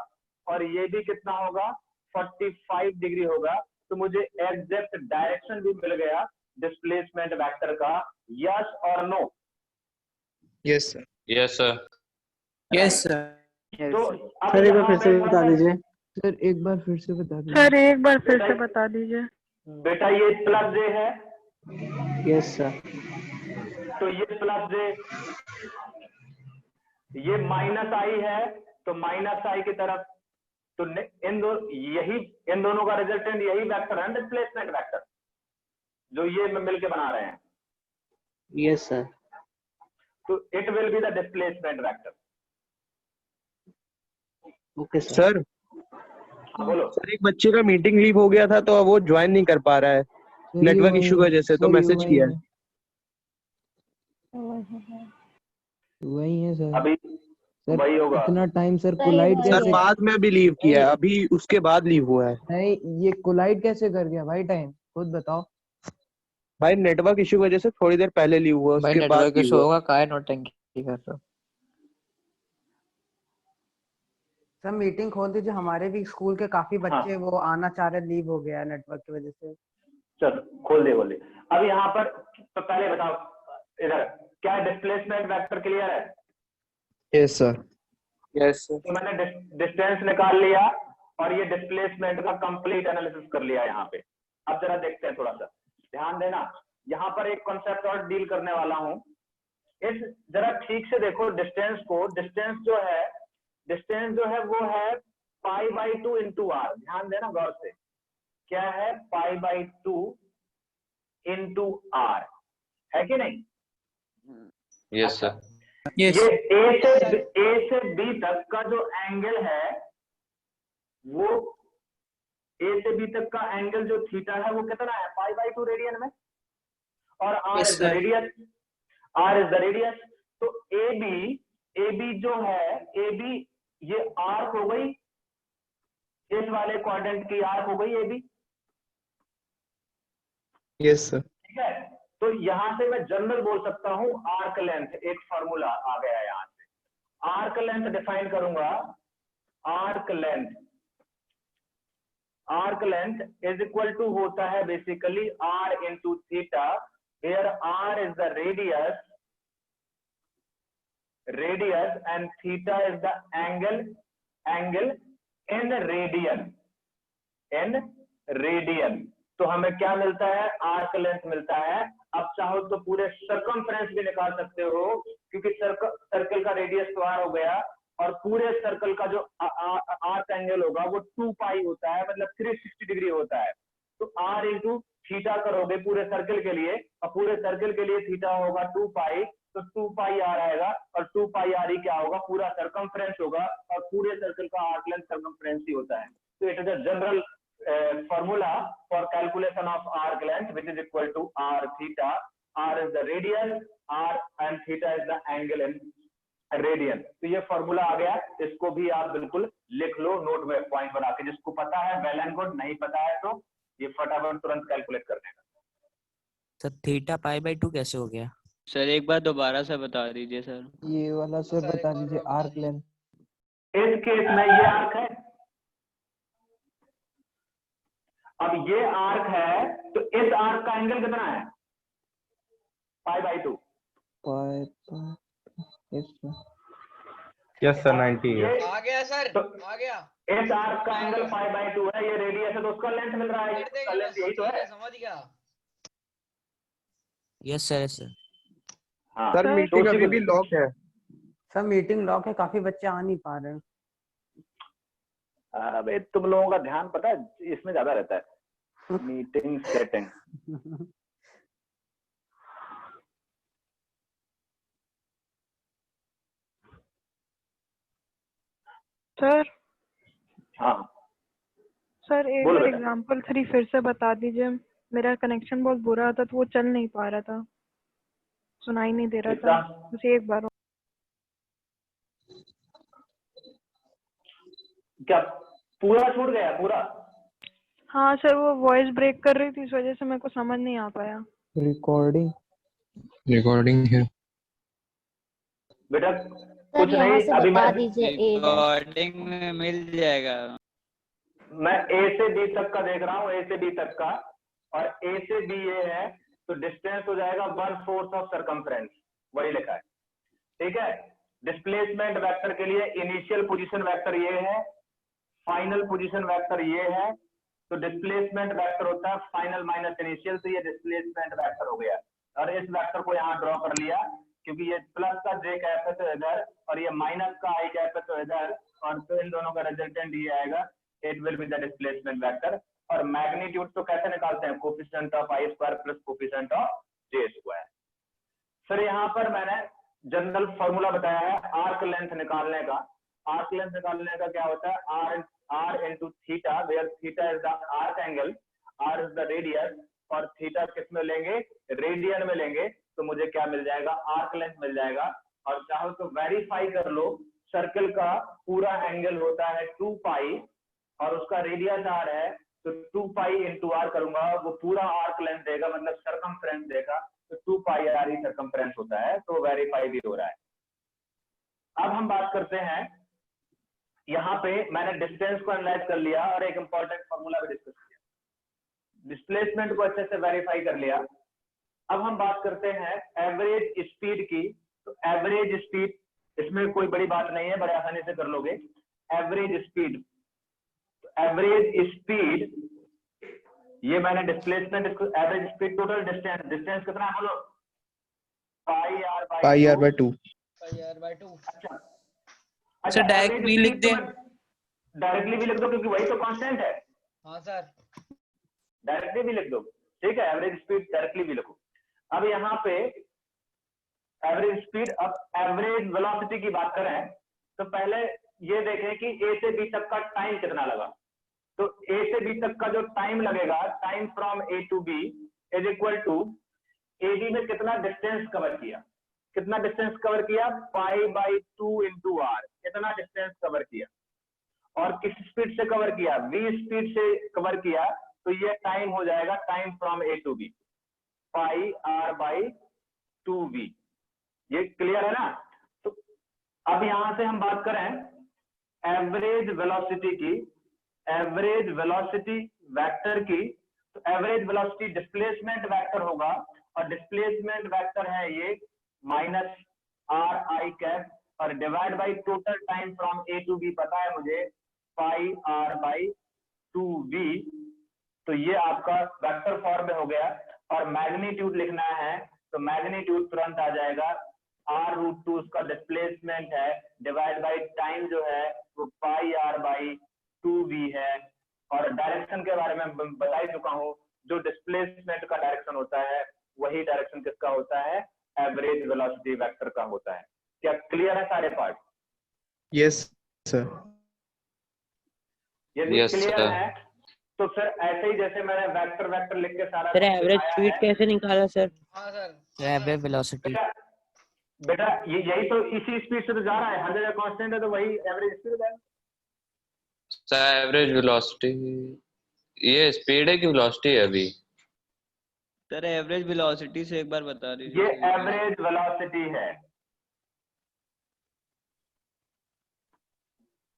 और ये भी कितना होगा 45 डिग्री होगा। तो मुझे एग्जैक्ट डायरेक्शन भी मिल गया डिस्प्लेसमेंट वेक्टर का, यस और no? Yes sir. Yes sir. Yes sir. तो सर एक बार फिर से बता दीजिए। सर एक बार फिर से बता दीजिए। सर एक बार फिर से बता दीजिए। बेटा ये प्लस j है, यस सर। तो ये प्लस j, ये माइनस i है, तो माइनस i की तरफ, तो इन दोनों का रिजल्टेंट यही वेक्टर है, डिस्प्लेसमेंट वेक्टर, जो ये मिलके बना रहे हैं। Yes sir. तो it will be the displacement vector. Okay sir. बोलो। सर एक बच्चे का मीटिंग लीव हो गया था तो अब वो ज्वाइन नहीं कर पा रहा है नेटवर्क इशू की वजह से, तो मैसेज किया है। वही है सर। अभी सर वही होगा। इतना टाइम सर कोलाइड सर कैसे, बाद में भी लीव किया है, अभी उसके बाद लीव हुआ है। नहीं ये कोलाइड कैसे कर गया भाई, टाइम खुद बताओ। भाई नेटवर्क इशू की वजह से थोड़ी देर पहले लीव हुआ, भाई उसके बाद नेटवर्क इशू होगा, काहे नौटंकी कर रहे हो। सर मीटिंग खोल दीजिए, हमारे भी स्कूल के काफी बच्चे वो आना चाह रहे, लीव हो गया है नेटवर्क की वजह से। चलो खोल दे। अब यहाँ पर तो पहले बताओ, इधर क्या डिस्प्लेसमेंट वेक्टर क्लियर है? Yes sir. Yes sir. तो मैंने डिस्टेंस निकाल लिया और ये डिस्प्लेसमेंट का कंप्लीट एनालिसिस कर लिया यहाँ पे। अब जरा देखते हैं, थोड़ा सा ध्यान देना, यहाँ पर एक कॉन्सेप्ट और डील करने वाला हूँ। इस जरा ठीक से देखो डिस्टेंस को, डिस्टेंस जो है वो है π/2 इंटू r, ध्यान देना गौर से, क्या है π/2 इंटू r, है कि नहीं? Yes sir. ये a से b तक का जो एंगल है वो a से b तक का एंगल जो थीटा है वो कितना है π/2 रेडियन में, और r इज द रेडियस। तो AB जो है, AB ये आर्क हो गई, इस वाले क्वाड्रेंट की आर्क हो गई AB। Yes sir. ठीक है, तो यहां से मैं जनरल बोल सकता हूं आर्क लेंथ, एक फॉर्मूला आ गया यहां से। आर्क लेंथ डिफाइन करूंगा, arc length is equal to होता है basically r into theta, where r is the radius radius and theta is the angle in radian. तो हमें क्या मिलता है? आर्क लेंथ मिलता है। अब चाहो तो पूरे सर्कमफ्रेंस भी निकाल सकते हो, क्योंकि सर्कल का रेडियस तो r हो गया और पूरे सर्कल का जो आर्क एंगल होगा वो 2 पाई होता है, मतलब 360 डिग्री होता है। तो r इंटू थीटा करोगे पूरे सर्कल के लिए, और पूरे सर्कल के लिए थीटा होगा 2 पाई, तो 2 पाई r आएगा, और 2 पाई r ही क्या होगा? पूरा सर्कमफ्रेंस होगा, और पूरे सर्कल का आर्क लेंथ सर्कमफ्रेंस ही होता है। तो it is a general formula for calculation of arc length, which is equal to r theta. R is the radius, r and theta is the angle in radian. तो ये formula आ गया, इसको भी आप बिल्कुल लिख लो नोट में पॉइंट बना के। जिसको पता है वेल एंड गुड, नहीं पता है तो ये फटाफट तुरंत कैलकुलेट कर देगा। सर थीटा पाई बाय 2 कैसे हो गया? सर एक बार दोबारा से बता दीजिए सर। ये वाला सर बता दीजिए आर्क लेंथ। इस केस में ये आर्क है, अब ये आर्क है, तो इस आर्क का एंगल कितना है? पाई बाई 2। यस सर 90 है। आ गया सर, तो आ गया। इस आर्क का एंगल पाई बाई 2 है, ये रेडियस है, तो उसका लेंथ मिल रहा है, इसका लेंथ यही तो है। समझ गया। Yes sir, yes sir. हाँ सर मीटिंग अभी भी लॉक है। सर मीटिंग लॉक है, काफी बच्चे आ नहीं पा रहे हैं। अबे तुम लोगों का ध्यान पता है इसमें ज्यादा रहता है, मीटिंग सेटिंग। सर हाँ सर एक बोलो बार बेटा। एग्जांपल 3 फिर से बता दीजिए। मेरा कनेक्शन बहुत बुरा था तो वो चल नहीं पा रहा था, सुनाई नहीं दे रहा था। बस एक बार। क्या पूरा छूट गया पूरा? हाँ सर, वो वॉइस ब्रेक कर रही थी, इस वजह से मेरे को समझ नहीं आ पाया। रिकॉर्डिंग है बेटा सर कुछ यहाँ नहीं, से अभी बता मैं दीजिए ए रिकॉर्डिंग में मिल जाएगा। मैं ए से बी तक का देख रहा हूँ, ए से बी तक का, और ए से बी ये है, तो डिस्टेंस हो जाएगा 1/4 ऑफ सरकमफ्रेंस, वही लिखा है। ठीक है, डिस्प्लेसमेंट वेक्टर के लिए इनिशियल पोजीशन वेक्टर ये है, फाइनल पोजीशन वेक्टर ये है, तो डिस्प्लेसमेंट वेक्टर होता है फाइनल माइनस इनिशियल, तो ये डिस्प्लेसमेंट वेक्टर हो गया। और इस वेक्टर को यहाँ ड्रॉ कर लिया, क्योंकि ये प्लस का जे कैप है तो इधर, और ये माइनस का आई कैप है तो इधर, और तो इन दोनों का रिजल्टेंट ये आएगा, it will be the displacement vector. और मैग्नीट्यूड तो कैसे निकालते हैं? Coefficient of i square plus coefficient of J square. Sir यहाँ पर मैंने जनरल फॉर्मूला बताया है आर्क लेंथ निकालने का। आर्क लेंथ निकालने का क्या होता है? r into theta, where theta is the arc angle, r is the radius, और थीटा किस में लेंगे? रेडियन में लेंगे, तो मुझे क्या मिल जाएगा? आर्क लेंथ मिल जाएगा। और चाहो तो वेरीफाई कर लो, सर्कल का पूरा एंगल होता है 2 पाई और उसका रेडियस r है, तो 2 पाई इंटू r करूंगा, वो पूरा आर्क लेंथ देगा, मतलब सर्कमफ्रेंस देगा, तो 2 पाई r ही सर्कमफ्रेंस होता है, तो वेरीफाई भी हो रहा है। अब हम बात करते हैं, यहाँ पे मैंने डिस्टेंस को एनालाइज कर लिया और एक इंपॉर्टेंट फॉर्मूला भी डिस्कस किया, डिस्प्लेसमेंट को अच्छे से वेरीफाई कर लिया। अब हम बात करते हैं एवरेज स्पीड की। तो एवरेज स्पीड, इसमें कोई बड़ी बात नहीं है, बड़े आसानी से कर लोगे। एवरेज स्पीड, एवरेज स्पीड, ये मैंने displacement, average speed, total distance, distance कितना है बोलो? पाई आर बाय 2। अच्छा डायरेक्ट भी लिख दे। डायरेक्टली भी लिख दो, क्योंकि वही तो कांस्टेंट है। हाँ सर, डायरेक्टली भी लिख दो, ठीक है। एवरेज स्पीड डायरेक्टली भी लिखो। अब यहाँ पे एवरेज स्पीड, अब एवरेज वेलोसिटी की बात करें तो पहले ये देखें कि ए से बी तक का टाइम कितना लगा। तो ए से बी तक का जो टाइम लगेगा, time from A to B is equal to A B में कितना डिस्टेंस कवर किया। कितना डिस्टेंस कवर किया? पाई बाई 2 इंटू आर, कितना डिस्टेंस कवर किया और किस स्पीड से कवर किया? v स्पीड से कवर किया, तो ये टाइम हो जाएगा time from A to B, pi r by 2v। ये क्लियर है ना? तो अब यहां से हम बात करें एवरेज वेलोसिटी की, एवरेज वेलोसिटी वेक्टर की। तो एवरेज वेलोसिटी डिस्प्लेसमेंट वेक्टर होगा, और डिस्प्लेसमेंट वेक्टर है ये माइनस आर आई कैप और divide by total time from A to B पता है मुझे पाई आर बाई 2v, तो ये आपका वेक्टर फॉर्म में हो गया। और मैग्नीट्यूड लिखना है तो मैग्नीट्यूड तुरंत आ जाएगा, r√2 उसका डिस्प्लेसमेंट है, डिवाइड बाई टाइम जो है वो पाई आर बाई 2v है। और डायरेक्शन के बारे में बता ही चुका हूँ, जो डिस्प्लेसमेंट का डायरेक्शन होता है वही डायरेक्शन किसका होता है, एवरेज वेलोसिटी वेक्टर का होता है। क्या क्लियर है सारे पार्ट? Yes sir. यदि Yes, क्लियर sir. है तो फिर ऐसे ही जैसे मैंने वेक्टर वेक्टर लिख के सारा सर कुछ एवरेज दिखाया स्पीड है। कैसे निकाला सर? हाँ सर, एवरेज वेलोसिटी। बेटा यही तो इसी स्पीड से तो जा रहा है, हर जगह कांस्टेंट है तो वही एवरेज स्पीड है। सर एवरेज वेलोसिटी ये स्पीड है कि वेलोसिटी है अभी? सर एवरेज वेलोसिटी से एक बार बता दीजिए। ये एवरेज वेलोसिटी है।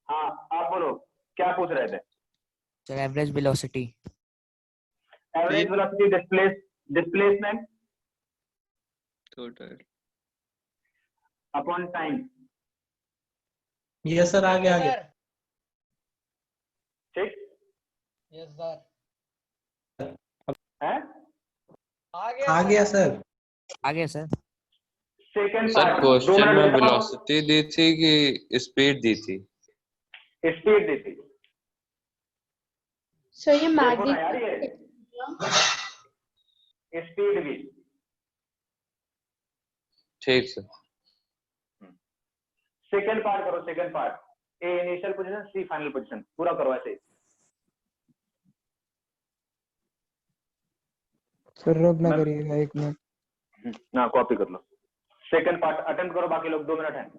हाँ आप बोलो क्या पूछ रहे थे? Sir average velocity. Average velocity displacement total upon time. Yes sir, आगे आगे। ठीक यस सर, है आ गया सर। आगे sir. Second sir part question में वेलोसिटी दी थी कि स्पीड दी थी? स्पीड दी थी। सर ये देखो ना यार, मैग्नीट्यूड ये स्पीड भी। ठीक सर। सेकंड पार्ट करो, सेकंड पार्ट। ए इनिशियल पोजीशन, सी फाइनल पोजीशन, पूरा करो ऐसे। सर रोक ना करिएगा, 1 मिनट। ना कॉपी कर लो। सेकंड पार्ट अटेम्प्ट करो, बाकी लोग 2 मिनट है।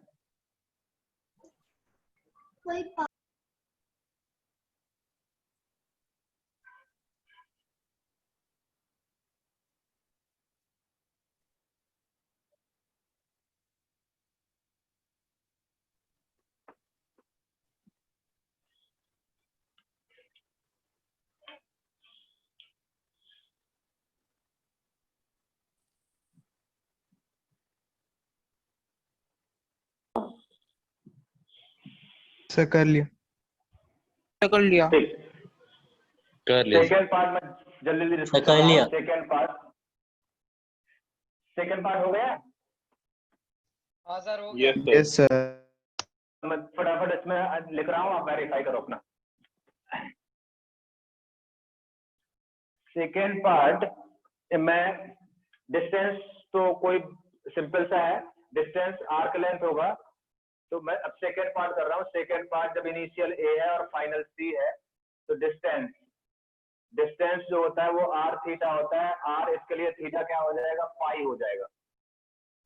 सर कर लिया। कर लिया। ठीक, कर लिया। सेकंड पार्ट में जल्दी जल्दी डिस्कस कर लिया। सेकंड पार्ट हो गया? हाँ सर हो गया। Yes sir. मैं फटाफट इसमें लिख रहा हूँ, आप वेरीफाई करो अपना। सेकेंड पार्ट में डिस्टेंस तो कोई सिंपल सा है, डिस्टेंस आर्क लेंथ होगा। तो मैं अब सेकेंड पार्ट कर रहा हूँ। सेकेंड पार्ट जब इनिशियल ए है और फाइनल सी है तो डिस्टेंस जो होता है वो आर थीटा होता है। आर इसके लिए थीटा क्या हो जाएगा, पाई हो जाएगा,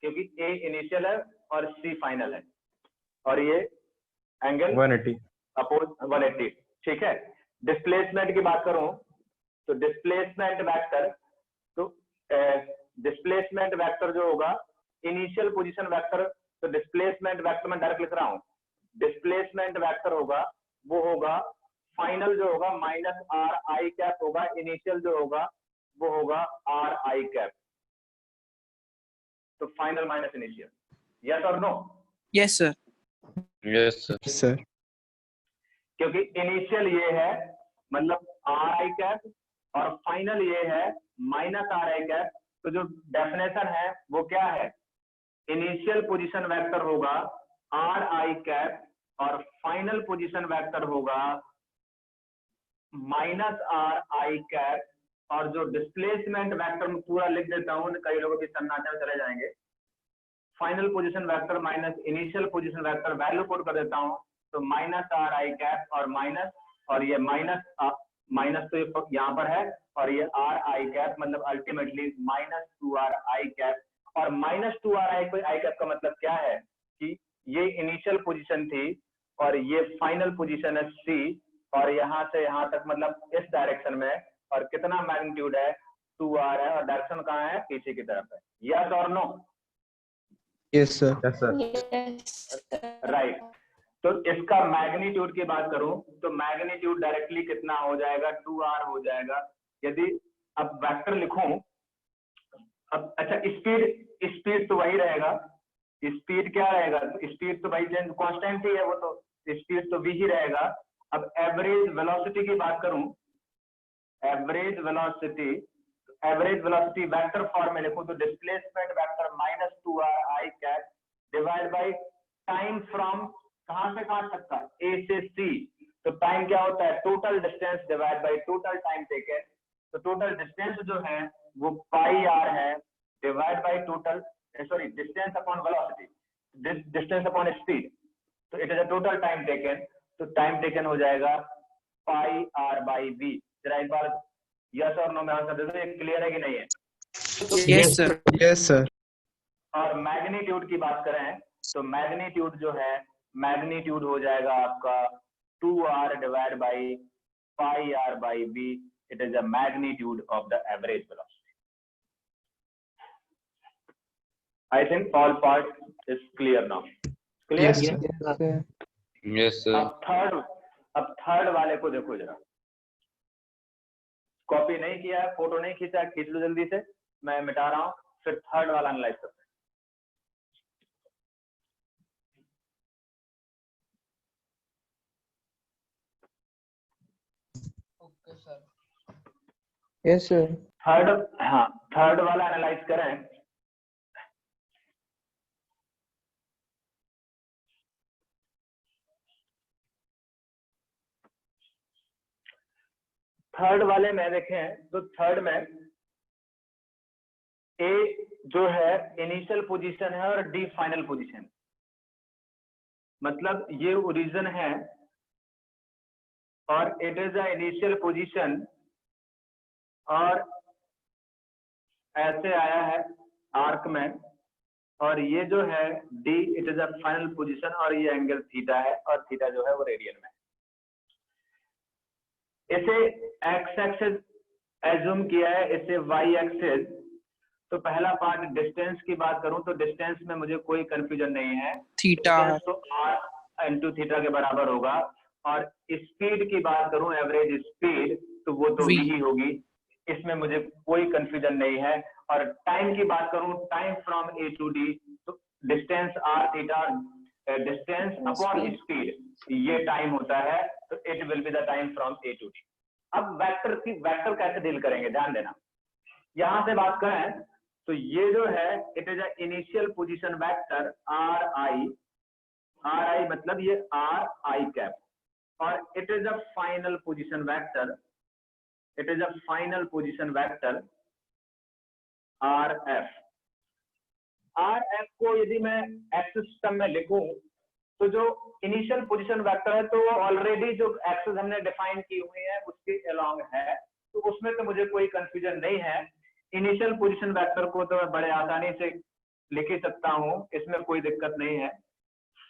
क्योंकि ए इनिशियल है और सी फाइनल है। और ये एंगल 180 अपोज 180। ठीक है। डिस्प्लेसमेंट की बात करूं तो डिस्प्लेसमेंट वेक्टर जो होगा इनिशियल पोजीशन वेक्टर, तो डिस्प्लेसमेंट वेक्टर में डायरेक्ट लिख रहा हूं। डिस्प्लेसमेंट वेक्टर होगा वो होगा फाइनल जो होगा माइनस आर आई कैप होगा, इनिशियल जो होगा वो होगा आर आई कैप। तो फाइनल माइनस इनिशियल, यस और no? Yes sir. Yes sir. क्योंकि इनिशियल ये है मतलब आर आई कैप और फाइनल ये है माइनस आर आई कैप। तो जो डेफिनेशन है वो क्या है, इनिशियल पोजीशन वेक्टर होगा आर आई कैप और फाइनल पोजीशन वेक्टर होगा माइनस आर आई कैप। और जो डिस्प्लेसमेंट वेक्टर में पूरा लिख देता हूं, कई लोगों की सन्नाटे में चले जाएंगे। Final position vector minus initial position vector value put कर देता हूं, तो माइनस आर आई कैप और माइनस, और ये माइनस तो यहाँ पर है, और ये आर आई कैप मतलब अल्टीमेटली माइनस 2r आई कैप। और माइनस 2r आई कैप का मतलब क्या है कि ये इनिशियल पोजीशन थी और ये फाइनल पोजीशन है सी, और यहाँ से यहाँ तक मतलब इस डायरेक्शन में, और कितना मैग्नीट्यूड है 2r है, और डायरेक्शन कहाँ है, पीछे की तरफ है। यस और नो? Yes sir. राइट। तो इसका मैग्नीट्यूड की बात करूं तो मैग्नीट्यूड डायरेक्टली कितना हो जाएगा, 2r हो जाएगा। यदि अब वेक्टर लिखूं, अब अच्छा स्पीड तो वही रहेगा, स्पीड क्या रहेगा? स्पीड तो भाई चेंज कांस्टेंट ही है, वो तो स्पीड तो v ही रहेगा। अब एवरेज वेलोसिटी की बात करूं, एवरेज वेलोसिटी वेक्टर फॉर्म में लिखूं तो displacement vector -2r i cap divide by time from कहां से कहां तक का, a से c। तो टाइम क्या होता है? Total distance divide by total time taken. तो टोटल डिस्टेंस जो है वो पाई r है divide by total, sorry distance upon velocity, distance upon speed. तो it is a total time taken, तो टाइम टेकन हो जाएगा पाई r बाई v। जरा एक बार यस और नो में आंसर दे दो, ये क्लियर है कि नहीं है? Yes sir. Yes sir. और मैग्नीट्यूड की बात करें तो मैग्नीट्यूड जो है, मैग्नीट्यूड हो जाएगा आपका 2r divide by pi r by v। It is a magnitude of the average velocity. I think all part is clear now. Clear? Yes sir. अब थर्ड वाले को देखो जरा। कॉपी नहीं किया है, फोटो नहीं खींचा, खींच लो जल्दी से, मैं मिटा रहा हूं, फिर थर्ड वाला एनालाइज करते हैं। Okay sir. Yes sir. Third वाला एनालाइज करें। थर्ड वाले में देखें तो थर्ड में ए जो है इनिशियल पोजीशन है और डी फाइनल पोजीशन। मतलब ये ओरिजिन है और it is a initial position और ऐसे आया है आर्क में, और ये जो है D it is a final position और ये एंगल थीटा है और थीटा जो है वो रेडियन में। इसे एक्स एक्सिस एज्यूम किया है, इसे वाई एक्सिस। तो पहला पार्ट डिस्टेंस की बात करूं तो डिस्टेंस में मुझे कोई कंफ्यूजन नहीं है, थीटा तो r इंटू थीटा के बराबर होगा। और स्पीड की बात करूं, एवरेज स्पीड, तो वो तो v ही होगी, इसमें मुझे कोई कंफ्यूजन नहीं है। और टाइम की बात करूं, time from a to d, तो distance r theta distance upon speed, ये टाइम होता है, तो it will be the time from a to d। अब वेक्टर कैसे डील करेंगे, ध्यान देना। यहां से बात करें तो ये जो है it is a initial position vector r i मतलब ये r i कैप, और it is a final position vector, it is a final position vector r f को यदि मैं एक्सिस सिस्टम में लिखूं तो जो इनिशियल पोजीशन वेक्टर है तो वो ऑलरेडी जो एक्सिस हमने डिफाइन की हुई है उसके अलोंग है, तो उसमें तो मुझे कोई कंफ्यूजन नहीं है। इनिशियल पोजीशन वेक्टर को तो मैं बड़े आसानी से लिख ही सकता हूं, इसमें कोई दिक्कत नहीं है।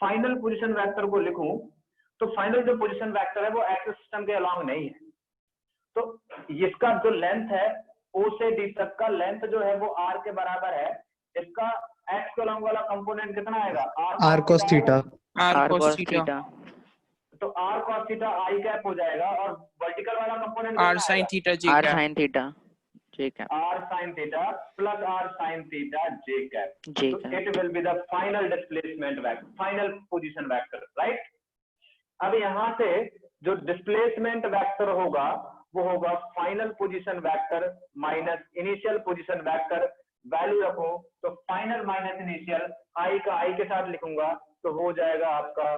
फाइनल पोजीशन वेक्टर को लिखूं तो फाइनल जो पोजीशन वेक्टर है वो एक्सिस सिस्टम के अलोंग नहीं है, तो इसका जो लेंथ है O से D तक का लेंथ जो है वो r के बराबर है। इसका x के अलोंग वाला कंपोनेंट कितना आएगा? r cos theta. r cos theta. तो r cos theta i cap हो जाएगा, और वर्टिकल वाला component r sin theta j cap. r sin theta j cap. r sin theta plus r sin theta j cap. तो it will be the final displacement vector, final position vector, right. अब यहाँ से जो displacement vector होगा वो होगा final position vector minus initial position vector. Value रखो तो फाइनल माइनस इनिशियल, i का i के साथ लिखूंगा तो हो जाएगा आपका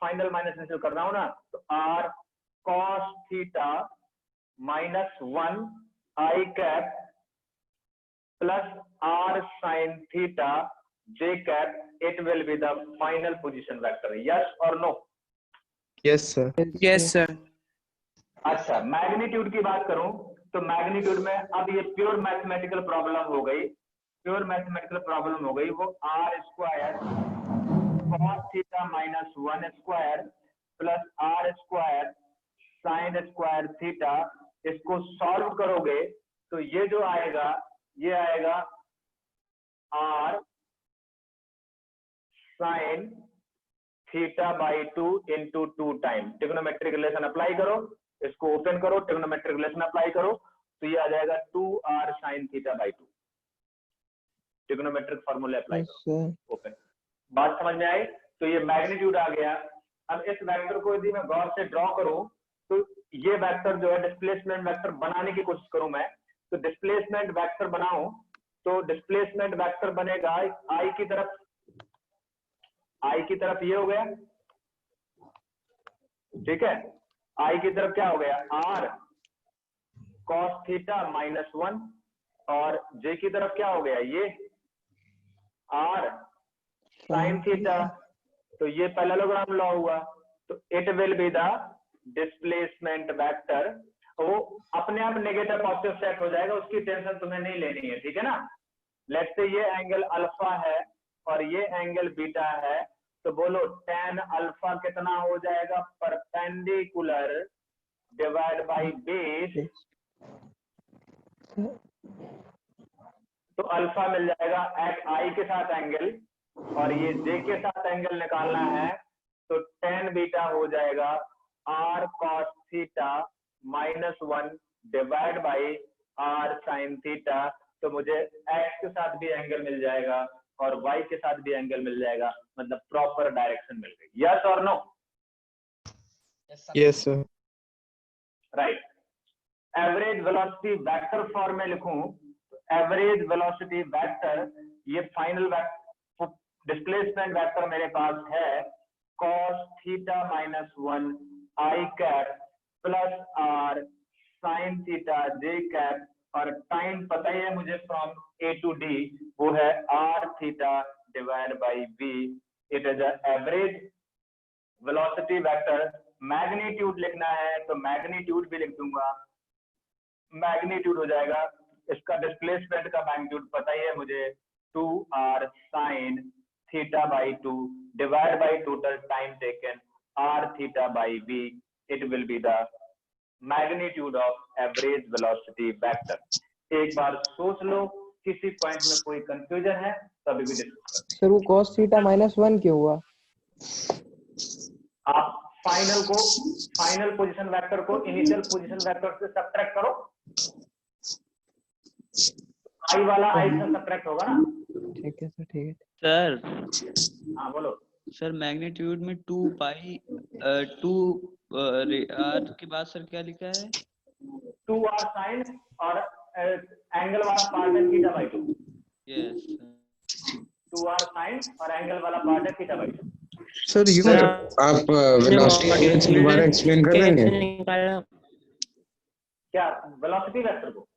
फाइनल माइनस इनिशियल कर रहा हूं ना, तो r cos theta minus 1 i cap plus r sin theta j cap, it will be the final position vector. Yes और no? Yes sir. Yes sir. अच्छा, मैग्नीट्यूड की बात करूं तो मैग्नीट्यूड में अब ये प्योर मैथमेटिकल प्रॉब्लम हो गई, प्योर मैथमेटिकल प्रॉब्लम हो गई। वो r square cos theta minus 1 square plus r square sin square theta, इसको सॉल्व करोगे तो ये जो आएगा ये आएगा r sin theta by 2 into 2 time. Trigonometric relation apply करो, इसको ओपन करो, ट्रिग्नोमेट्रिक रिलेशन अप्लाई करो तो ये आ जाएगा 2r sin theta by 2। Trigonometric formula apply करो, ओपन। बात समझ में आई? तो ये मैग्नीट्यूड आ गया। अब इस वेक्टर को यदि मैं गौर से ड्रॉ करूं तो ये वेक्टर जो है डिस्प्लेसमेंट वेक्टर बनाने की कोशिश करूं मैं, तो डिस्प्लेसमेंट वेक्टर बनाऊं तो डिस्प्लेसमेंट वेक्टर बनेगा आई की तरफ ये हो गया, ठीक है। आई की तरफ क्या हो गया, आर कॉस थीटा -1, और जे की तरफ क्या हो गया, ये आर साइन थीटा। तो ये पैरेललोग्राम लॉ हुआ। तो it will be the displacement vector. वो अपने आप नेगेटिव पॉजिटिव सेट हो जाएगा, उसकी टेंशन तुम्हें नहीं लेनी है, ठीक है ना। लेट्स से ये एंगल अल्फा है और ये एंगल बीटा है, तो बोलो tan अल्फा कितना हो जाएगा, परपेंडिकुलर डिवाइड बाई बेस। तो अल्फा मिल जाएगा एट आई के साथ एंगल, और ये जे के साथ एंगल निकालना है, तो tan बीटा हो जाएगा r cos theta -1 divide by r sin theta. तो मुझे x के साथ भी एंगल मिल जाएगा और y के साथ भी एंगल मिल जाएगा, मतलब प्रॉपर डायरेक्शन मिल गई। यस और no? Yes sir. Right. Average velocity vector form में लिखूं, एवरेज वेलोसिटी वेक्टर, ये फाइनल डिस्प्लेसमेंट वेक्टर मेरे पास है cos theta -1 i cap plus r sin theta j cap, और टाइम पता ही है मुझे फ्रॉम a to d, वो है r theta divide by v। It is average velocity vector. Magnitude लिखना है तो मैग्नीट्यूड भी लिख दूंगा, मैग्नीट्यूड हो जाएगा, इसका डिस्प्लेसमेंट का मैग्नीट्यूड पता ही है मुझे, 2r sin theta by 2 divide by total time taken r theta by v। It will be the magnitude of average velocity vector. एक बार सोच लो, किसी पॉइंट में कोई कंफ्यूजन है तो अभी भी डिस्कस करें। सर वो cos थीटा -1 क्यों हुआ? आप फाइनल पोजीशन वेक्टर को इनिशियल पोजीशन वेक्टर से सब्ट्रैक्ट करो, आई वाला आई से सब्ट्रैक्ट होगा ना। ठीक है सर, ठीक है सर। हाँ बोलो सर। मैग्नीट्यूड में 2 पाई 2 r के बाद सर क्या लिखा है, 2r sin, और एंगल वाला पार्ट है theta by 2। Yes 2r sin और एंगल वाला पार्ट है थीटा बाई 2। सर यू आप वेलोसिटी एच दोबारा एक्सप्लेन कर देंगे? क्या वेलोसिटी वेक्टर को?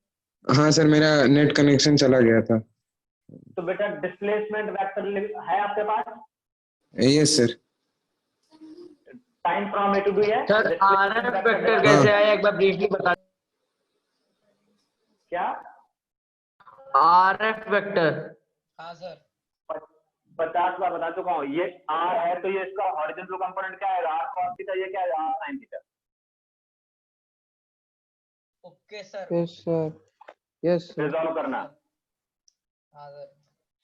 हाँ सर, मेरा नेट कनेक्शन चला गया था। तो बेटा डिस्प्लेसमेंट वेक्टर है आपके पास? Yes sir. Time from A to B है। सर आरएफ वेक्टर कैसे आया, एक बार ब्रीफली बता। क्या आरएफ वेक्टर? हाँ सर 50 बार बता चुका हूँ। ये r है तो ये इसका हॉरिजॉन्टल कंपोनेंट क्या है, r cos थीटा, ये क्या है, r sin theta. Okay sir. Yes sir, yes sir. Resolve करना। हाँ सर।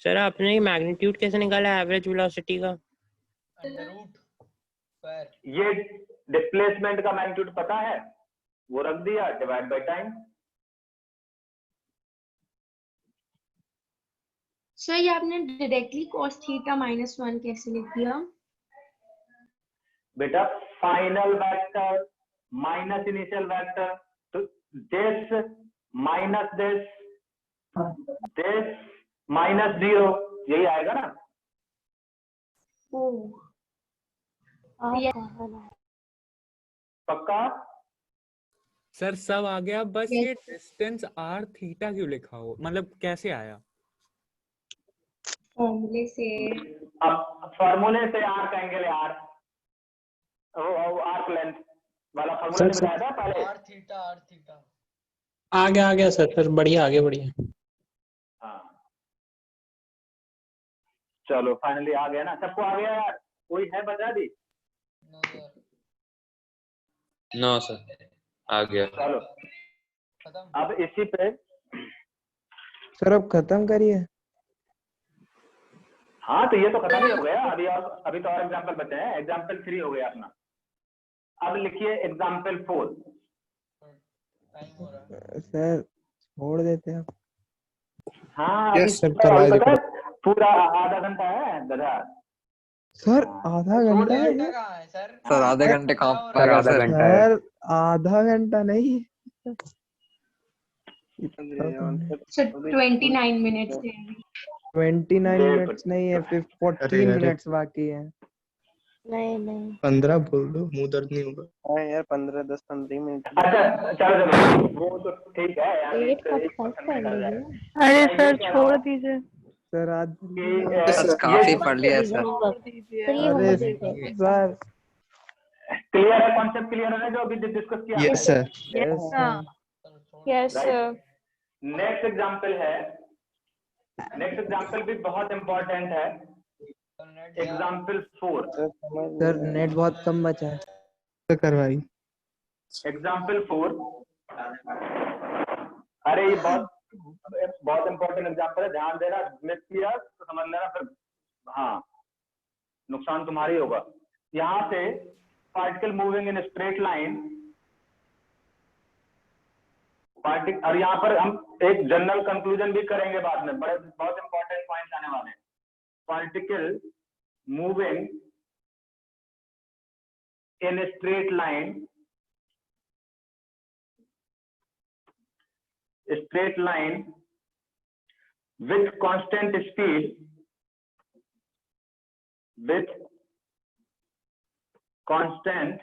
सर आपने मैग्नीट्यूड कैसे निकाला एवरेज वेलोसिटी का? Under root square. ये डिस्प्लेसमेंट का मैग्नीट्यूड पता है, वो रख दिया डिवाइड बाय टाइम। सर ये आपने डायरेक्टली cos थीटा -1 कैसे लिख दिया? बेटा final vector minus initial vector, तो दिस माइनस दिस माइनस 0, यही आएगा ना। पक्का? सर सब आ गया, बस ये डिस्टेंस r थीटा क्यों लिखा हो, मतलब कैसे आया? फॉर्मूले से। अब फॉर्मूले से आर्क एंगल है आर, आर्क लेंथ वाला फॉर्मूला से बताया था पहले। r थीटा आ गया सर बढ़िया, आगे बढ़िया। हाँ चलो फाइनली आ गया ना, सबको आ गया यार? कोई है बता दी? नो सर आ गया। चलो अब इसी पे सर अब खत्म करिए। हाँ तो ये तो खत्म ही हो गया, अभी तो और एग्जांपल बचे हैं। एग्जांपल 3 हो गया अपना। अब लिखिए एग्जांपल 4। सर छोड़ देते हैं। हाँ यस सर, करवा दीजिए। पूरा आधा घंटा है गधा। सर आधा घंटा है ये? सर आधे घंटे कहाँ सर पाएगा आधा सर? घंटा है। सर आधा घंटा नहीं, इतना तो नहीं। So 29 minutes है अभी। 29 मिनट्स नहीं है, फिर 14 मिनट्स बाकी है। नहीं नहीं 15 बोल दो, मुंह दर्द नहीं होगा। हाँ यार 15-10-15 मिनट। अच्छा चलो वो तो ठीक है यार, 8:45 कर लीजिए। अरे सर छोड़ दीजिए। सर आज सर काफी पढ़ लिया है सर। सर ये अरे होमवर्क दीजिए। सर क्लियर है, कॉन्सेप्ट क्लियर है ना जो अभी डिस्कस किया? Yes sir. Yes sir. Next example है, नेक्स्ट एग्जांपल भी बहुत इंपॉर्टेंट है, एग्जांपल 4। सर नेट बहुत कम बचा है। तो करवाई। एग्जांपल 4, अरे ये बहुत इंपॉर्टेंट एग्जांपल है, ध्यान देना, मिस किया तो समझ लेना फिर हाँ नुकसान तुम्हारी होगा। यहाँ से particle moving in straight line, और यहाँ पर हम एक जनरल कंक्लूजन भी करेंगे बाद में, बड़े बहुत इंपॉर्टेंट पॉइंट्स आने वाले हैं। Particle moving in straight line, straight line with constant speed, with constant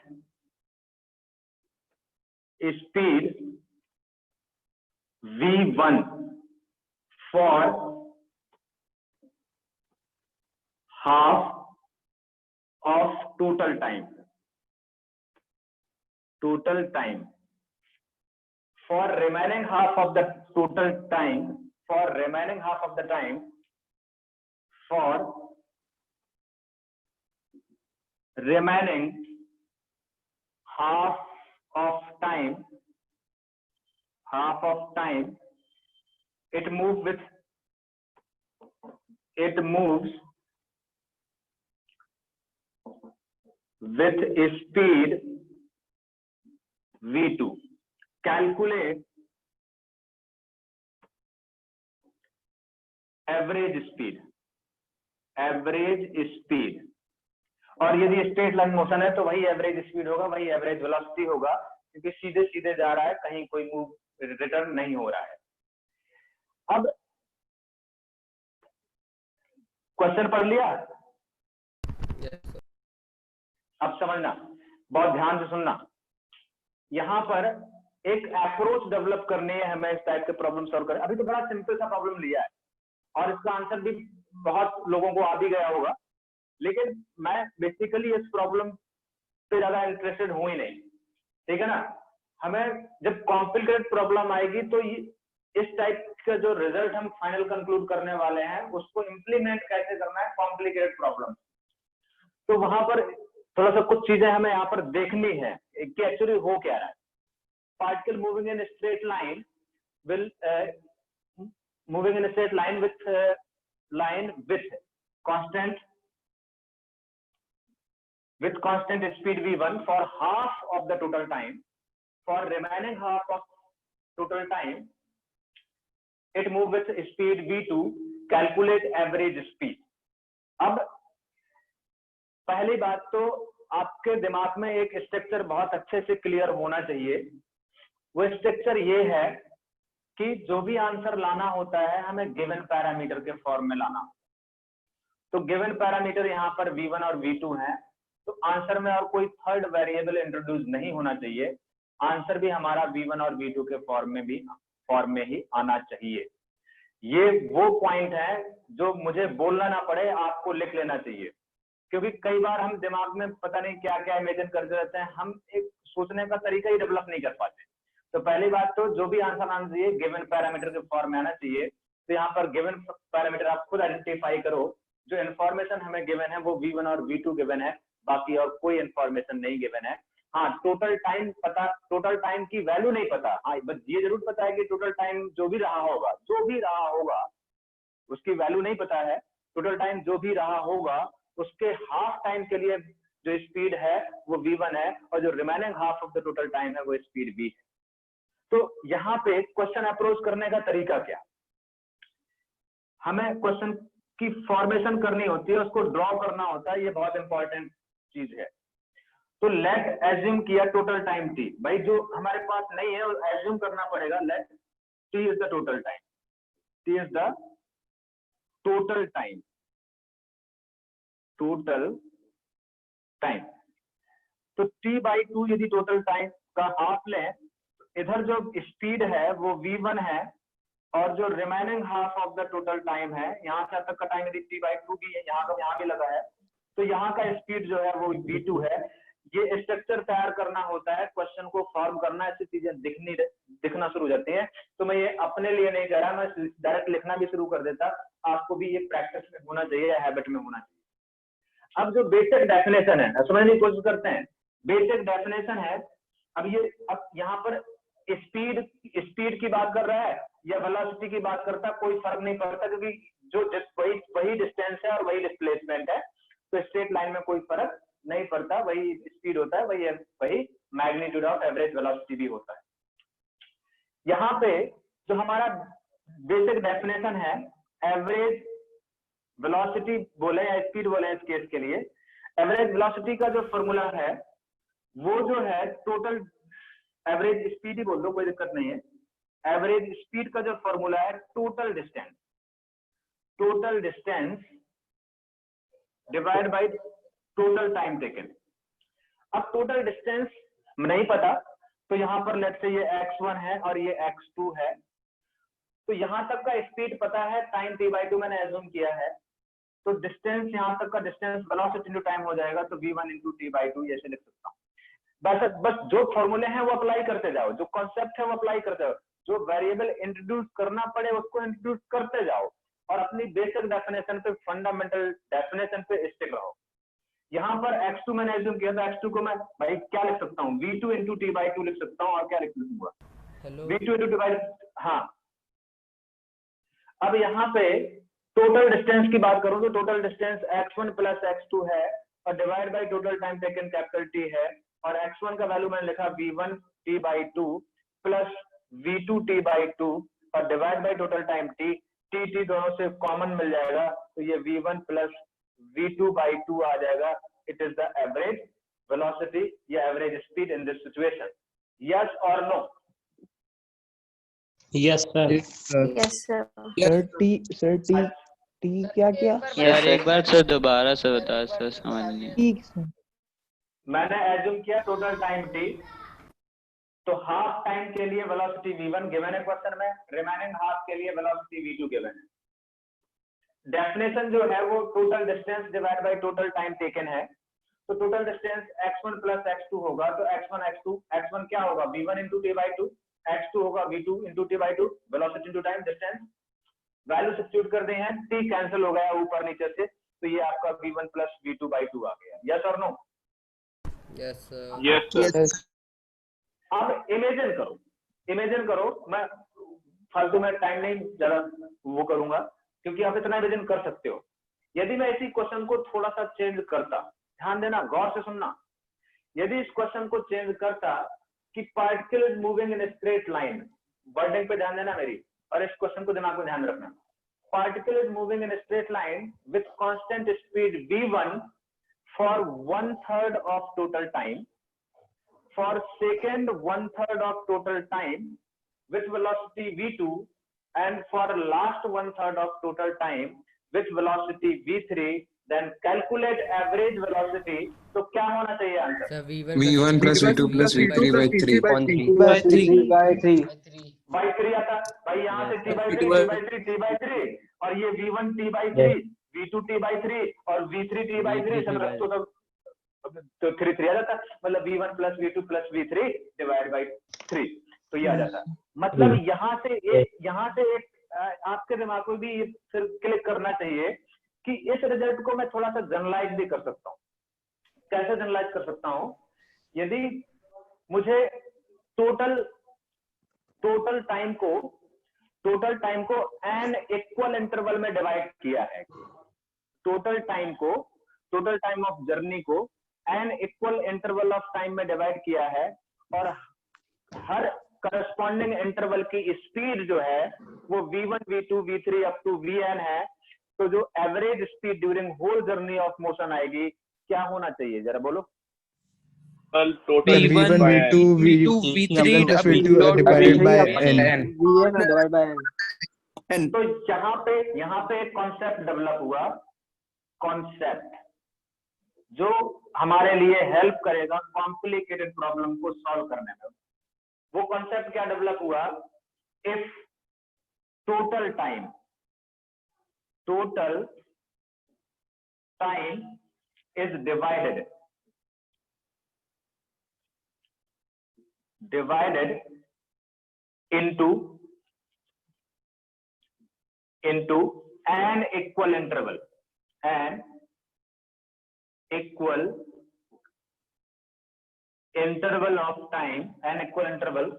speed v1 for half of total time, for remaining half of the total time, for remaining half of the time, for remaining half of time, it moves with speed v2. Calculate average speed, और यदि straight line motion है तो वही average speed होगा, वही average velocity होगा, क्योंकि सीधे सीधे जा रहा है, कहीं कोई मूव रिटर्न नहीं हो रहा है। अब क्वेश्चन पढ़ लिया? अब समझना, बहुत ध्यान से सुनना, यहाँ पर एक अप्रोच डेवलप करनी है हमें इस टाइप के प्रॉब्लम सॉल्व करने। अभी तो बड़ा सिंपल सा प्रॉब्लम लिया है और इसका आंसर भी बहुत लोगों को आ भी गया होगा, लेकिन मैं बेसिकली इस प्रॉब्लम पे ज्यादा इंटरेस्टेड हूं ही नहीं, ठीक है ना। हमें जब कॉम्प्लिकेटेड प्रॉब्लम आएगी तो इस टाइप का जो रिजल्ट हम फाइनल कंक्लूड करने वाले हैं उसको इम्प्लीमेंट कैसे करना है कॉम्प्लिकेटेड प्रॉब्लम, तो वहां पर थोड़ा सा कुछ चीजें हमें यहाँ पर देखनी है कि एक्चुअली हो क्या रहा है। Particle moving in a straight line will moving in a straight line with constant speed v1 for half of the total time, for remaining half of total time it move with speed v2, calculate average speed। अब पहली बात तो आपके दिमाग में एक structure बहुत अच्छे से क्लियर होना चाहिए। वो स्ट्रक्चर ये है कि जो भी आंसर लाना होता है हमें गिवन पैरामीटर के फॉर्म में लाना। तो गिवन पैरामीटर यहाँ पर v1 और v2 है, तो आंसर में और कोई थर्ड वेरिएबल इंट्रोड्यूस नहीं होना चाहिए, आंसर भी हमारा v1 और v2 के फॉर्म में ही आना चाहिए। ये वो पॉइंट है जो मुझे बोलना ना पड़े, आपको लिख लेना चाहिए, क्योंकि कई बार हम दिमाग में पता नहीं क्या क्या इमेजिन करते रहते हैं, हम एक सोचने का तरीका ही डेवलप नहीं कर पाते। तो पहली बात तो जो भी आंसर आना चाहिए गिवन पैरामीटर के फॉर्म में आना चाहिए। तो यहाँ पर गिवन पैरामीटर आप खुद आइडेंटिफाई करो, जो इन्फॉर्मेशन हमें गिवन है वो v1 और v2 गिवन है, बाकी और कोई इन्फॉर्मेशन नहीं गिवन है। हाँ, टोटल टाइम पता, टोटल टाइम की वैल्यू नहीं पता, हाँ बस ये जरूर पता है कि टोटल टाइम जो भी रहा होगा उसकी वैल्यू नहीं पता है। टोटल टाइम जो भी रहा होगा उसके हाफ टाइम के लिए जो स्पीड है वो v1 है, और जो remaining half of the total time है वो स्पीड v है। तो यहाँ पे क्वेश्चन अप्रोच करने का तरीका क्या, हमें क्वेश्चन की फॉर्मेशन करनी होती है, उसको ड्रॉ करना होता है, ये बहुत इंपॉर्टेंट चीज है। तो लेट एज्यूम किया टोटल टाइम टी, भाई जो हमारे पास नहीं है एज्यूम करना पड़ेगा, let t is the total time, t is the total time, total time. तो t/2 यदि टोटल टाइम का हाफ लें, इधर जो स्पीड है वो v1 है, और जो remaining half of the total time है, यहाँ से तक का टाइम यदि t/2 भी है, यहाँ भी लगा है, तो यहाँ का स्पीड जो है वो v2 है। ये स्ट्रक्चर तैयार करना होता है, क्वेश्चन को फॉर्म करना, ऐसी चीजें दिखना शुरू हो जाती हैं। तो मैं ये अपने लिए नहीं कह रहा, मैं डायरेक्ट लिखना भी शुरू कर देता, आपको भी ये प्रैक्टिस में होना चाहिए, हैबिट में होना चाहिए। अब जो बेसिक डेफिनेशन है, समझने की कोशिश करते हैं। बेसिक डेफिनेशन है, अब यहाँ पर स्पीड की बात कर रहा है या वेलोसिटी की बात करता है, कोई फर्क नहीं पड़ता, क्योंकि जो वही डिस्टेंस है और वही डिस्प्लेसमेंट है, तो स्ट्रेट लाइन में कोई फर्क नहीं पड़ता, वही स्पीड होता है, वही मैग्नीट्यूड ऑफ एवरेज वेलोसिटी भी होता है। यहाँ पे जो हमारा बेसिक डेफिनेशन है, एवरेज वेलोसिटी बोले या स्पीड बोले, इस केस के लिए एवरेज वेलोसिटी का जो फॉर्मूला है वो जो है टोटल, एवरेज स्पीड ही बोल दो, कोई दिक्कत नहीं है। एवरेज स्पीड का जो फॉर्मूला है total distance divide by total time taken. अब टोटल डिस्टेंस नहीं पता, तो यहाँ पर लेट से ये x1 है और ये x2 है, तो यहाँ तक का स्पीड पता है, टाइम t/2 मैंने एज्यूम किया है, तो डिस्टेंस यहाँ तक का डिस्टेंस वेलोसिटी इनटू टाइम हो जाएगा, तो v1 इनटू t/2 ऐसे लिख सकता हूँ। बस जो फॉर्मूले हैं वो अप्लाई करते जाओ, जो कॉन्सेप्ट है वो अप्लाई करते जाओ, जो वेरिएबल इंट्रोड्यूस करना पड़े उसको इंट्रोड्यूस करते जाओ, और अपनी बेसिक डेफिनेशन पे, फंडामेंटल डेफिनेशन पे स्टिक रहो। यहाँ पर x2 मैंने एज्यूम किया था, x2 को मैं भाई क्या लिख सकता हूँ, v2 इनटू t/2 लिख सकता हूँ, और क्या लिखूंगा, v2 इनटू t/2। हाँ, अब यहाँ पे टोटल डिस्टेंस की बात करूं तो total distance x1 plus x2 है, और divide by total time taken capital T है, और x1 का वैल्यू मैंने लिखा v1 t/2 plus v2 t/2, और divide by total time t दोनों से कॉमन मिल जाएगा, तो ये v1 प्लस v2/2 आ जाएगा। It is the average velocity या average speed in this situation. Yes और no? Yes sir. Yes sir. Sir T क्या यार एक बार सर दोबारा से बता सर, समझ नहीं। मैंने एज्यूम किया टोटल टाइम t, तो हाफ टाइम के लिए वेलोसिटी v1 गिवन है क्वेश्चन में, रिमेनिंग हाफ के लिए वेलोसिटी v2 गिवन है। डेफिनेशन जो है वो total distance divide by total time taken है, तो total distance x1 plus x2 होगा, तो x1 क्या होगा, v1 इंटू t/2, x2 होगा v2 into t/2, velocity into time distance, value substitute कर दी है, t कैंसिल हो गया ऊपर नीचे से, तो ये आपका v1 प्लस v2/2 आ गया। यस और नो? यस। अब इमेजिन करो, मैं फालतू में टाइम नहीं ज्यादा वो करूंगा, क्योंकि आप इतना इमेजिन कर सकते हो। यदि मैं इसी क्वेश्चन को थोड़ा सा चेंज करता, ध्यान देना, गौर से सुनना, यदि इस क्वेश्चन को चेंज करता कि particle is moving in straight line, wording पे ध्यान देना मेरी, और इस क्वेश्चन को दिमाग में ध्यान रखना, particle is moving in straight line with constant speed v1 for 1/3 of total time, for second 1/3 of total time with velocity v2, and for last 1/3 of total time with velocity v3, then calculate average velocity। तो क्या होना चाहिए answer? v1 plus v2 plus v3 by 3 by 3 आता भाई, यहाँ से t/3 और ये v1 t/3, v2 t/3 और v3 t/3, सब रखो तो 3 आ जाता, मतलब v1 plus v2 plus v3 divide by 3, तो ये आ जाता। मतलब यहाँ से एक आपके दिमाग में भी फिर क्लिक करना चाहिए कि इस रिजल्ट को मैं थोड़ा सा जनरलाइज भी कर सकता हूँ। कैसे जनरलाइज कर सकता हूँ? यदि मुझे टोटल टाइम को n इक्वल इंटरवल में डिवाइड किया है, टोटल टाइम ऑफ जर्नी को n equal interval of time में डिवाइड किया है, और हर करस्पॉन्डिंग इंटरवल की स्पीड जो है वो v1 v2 v3 up to vn है, तो जो average speed during whole journey of motion आएगी क्या होना चाहिए, जरा बोलो। Total V1 V2 V3 plus V2 divided by n. तो यहाँ पे एक कॉन्सेप्ट डेवलप हुआ, कॉन्सेप्ट जो हमारे लिए हेल्प करेगा कॉम्प्लिकेटेड प्रॉब्लम को सॉल्व करने में। वो कॉन्सेप्ट क्या डेवलप हुआ, if total time is divided into an equal interval, of time, an equal interval,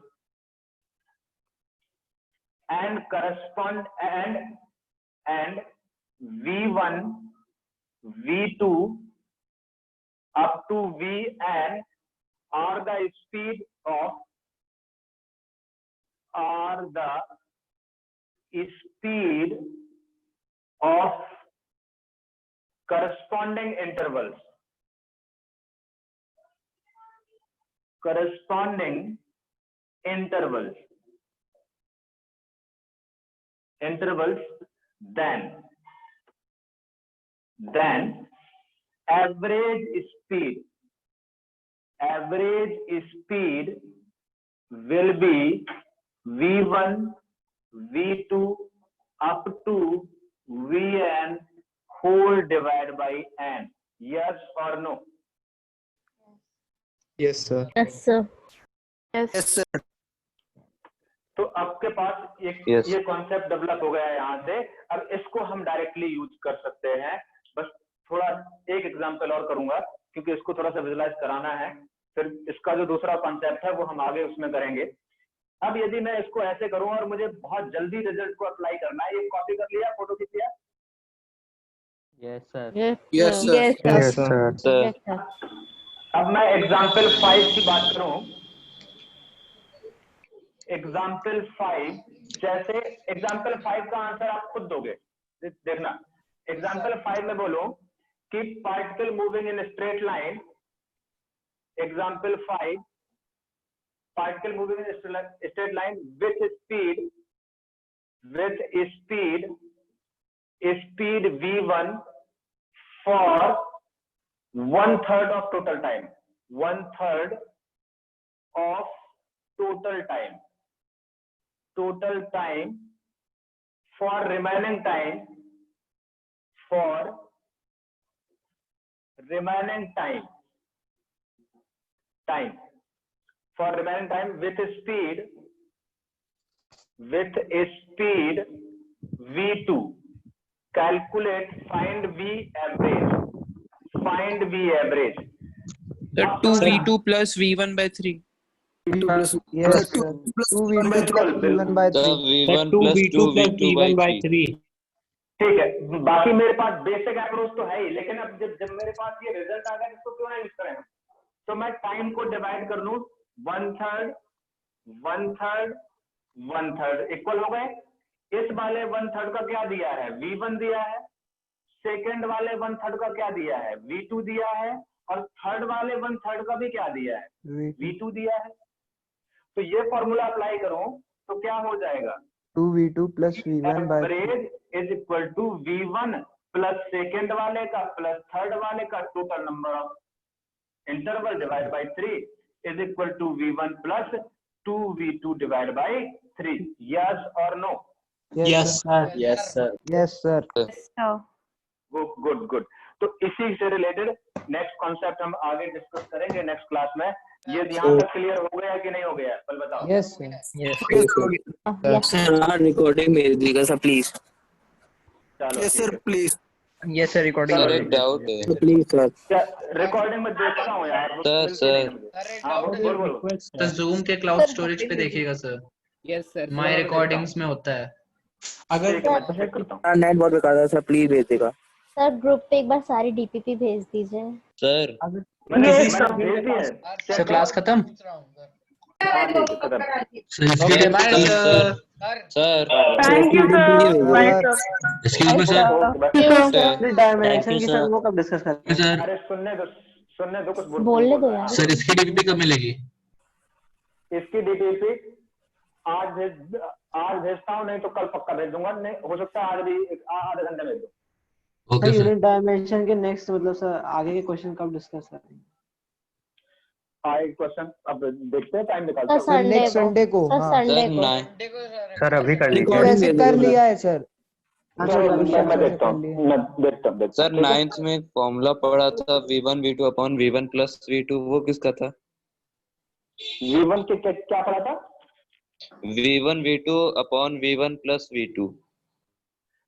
and correspond and V1 V2 up to Vn are the speed of corresponding intervals then average speed will be V1 V2 up to Vn whole divided by n. Yes or no? Yes sir. Yes sir. Yes sir. तो आपके पास ये concept develop हो गया है यहाँ से। अब इसको हम डायरेक्टली यूज कर सकते हैं। बस थोड़ा एक एग्जांपल और करूंगा क्योंकि इसको थोड़ा सा विजुलाइज कराना है, फिर इसका जो दूसरा कॉन्सेप्ट है वो हम आगे उसमें करेंगे। अब यदि मैं इसको ऐसे करूं और मुझे बहुत जल्दी रिजल्ट को अप्लाई करना है, ये कॉपी कर लिया, फोटो खींच लिया? Yes sir. Yes sir. Yes sir. अब मैं एग्जाम्पल 5 की बात करूं, एग्जाम्पल 5, जैसे एग्जाम्पल 5 का आंसर आप खुद दोगे, देखना। एग्जाम्पल 5 में बोलो कि particle moving in straight line, example 5, particle moving in a straight line with speed v1 for 1/3 of total time, 1/3 of total time for remaining time with speed v2. Calculate, find v average. The 2v2 plus v1 by 3. Yes sir. 2v2 plus v1 by 3. v1 plus 2v2 by 3. ठीक है, बाकी मेरे पास basic approach तो है ही, लेकिन अब जब मेरे पास ये रिजल्ट आ गया इसको क्यों ना यूज करें। तो मैं टाइम को डिवाइड कर लूं, 1/3 इक्वल हो गए। इस वाले 1/3 का क्या दिया है, v1 दिया है, सेकंड वाले 1/3 का क्या दिया है, v2 दिया है, और थर्ड वाले 1/3 का भी क्या दिया है, v2 दिया है। तो ये फॉर्मूला अप्लाई करो तो क्या हो जाएगा, 2v2 plus v1 by 3. Average is equal to v1 plus second वाले का प्लस थर्ड वाले का total number of interval divide by 3 is equal to v1 plus 2v2 divided by 3. Yes or no? Yes sir. Yes sir. Yes sir. Good. तो इसी से related next concept हम आगे discuss करेंगे नेक्स्ट क्लास में। ये ध्यान तक क्लियर हो गया कि नहीं हो गया, कल बताओ। Yes sir. Yes sir. Recording भेज दीजिएगा सर प्लीज। चलो Yes sir please. Yes sir. Recording sir एक डाउट है प्लीज सर। रिकॉर्डिंग में देखता हूँ यार। बोलो। तो जूम के क्लाउड स्टोरेज पे देखिएगा sir. Yes sir. My recordings में होता है। अगर नेट बहुत बेकार है सर, प्लीज भेज देगा। सर ग्रुप पे एक बार सारी डीपीपी भेज दीजिए। सर सर क्लास खत्म। खत्म। Okay bye sir. Sir thank you sir, bye sir. Excuse me sir dimension की सर वो कब डिस्कस करते हैं? अरे सुनने दो कुछ बोलने दो यार। सर इसकी डीपीपी कब मिलेगी? इसकी डीपीपी आज भेजता हूँ, नहीं तो कल पक्का भेज दूंगा, नहीं हो सकता है आज भी आधे घंटे भेज दूं। Okay sir. यूनिट डायमेंशन के नेक्स्ट मतलब सर आगे के क्वेश्चन कब डिस्कस करेंगे? एक क्वेश्चन अब देखते हैं, टाइम सर निकालते हैं। संडे नेक्स्ट संडे को सर हाँ संडे को। सर अभी कर लीजिए। वैसे कर लिया है सर। हाँ सर मैं देखता हूँ, मैं देखता हूँ सर 9th में एक फॉर्मूला पढ़ा था v1 v2 upon v1 plus v2, वो किसका था? v1 के क्या पढ़ा था? v1 v2 upon v1 plus v2।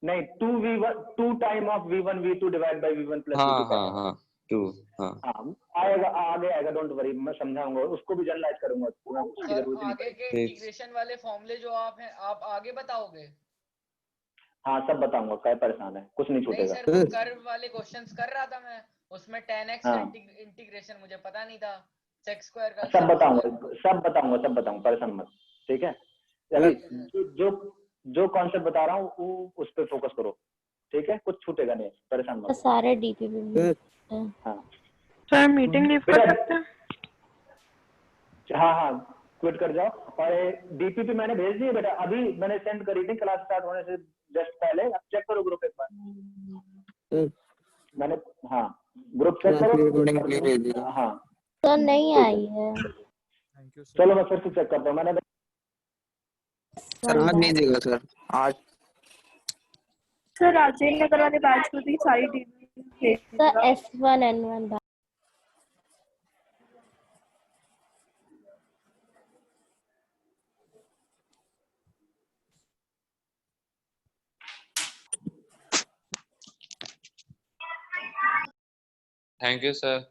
नहीं, 2 time of v1 v2 divide by v1 plus हाँ v2 हाँ हाँ 2 हाँ आएगा, आगे आएगा, डोंट वरी, मैं समझाऊंगा, उसको भी जनरलाइज करूंगा, पूरा उसकी सर जरूरत नहीं आगे के पड़ेगी। इंटीग्रेशन वाले फॉर्मूले जो आप आगे बताओगे? हाँ सब बताऊंगा, क्या परेशान है, कुछ नहीं नहीं छूटेगा। सर, वो कर्व वाले क्वेश्चंस कर रहा था मैं, उसमें 10x का हाँ। इंटीग्रेशन मुझे पता नहीं था, sec स्क्वायर का सब बताऊंगा, परेशान मत, ठीक है? अगर जो कॉन्सेप्ट बता रहा हूँ वो उस पर फोकस करो, ठीक है? कुछ छूटेगा नहीं, परेशान मत। सारे डीपीपी। हाँ सर मीटिंग लीव कर सकते हैं? हाँ क्विट कर जाओ। और डीपीपी मैंने भेज दी है बेटा, अभी मैंने सेंड करी थी क्लास स्टार्ट होने से जस्ट पहले, अब चेक करो ग्रुप एक बार। मैंने हाँ ग्रुप चेक करो। हाँ सर नहीं आई है। चलो मैं फिर से चेक करता हूँ। मैंने सर आज नहीं देगा सर आज। सर राजेंद्र नगर वाले बैच को भी सारी team sir S1N1 thank you sir.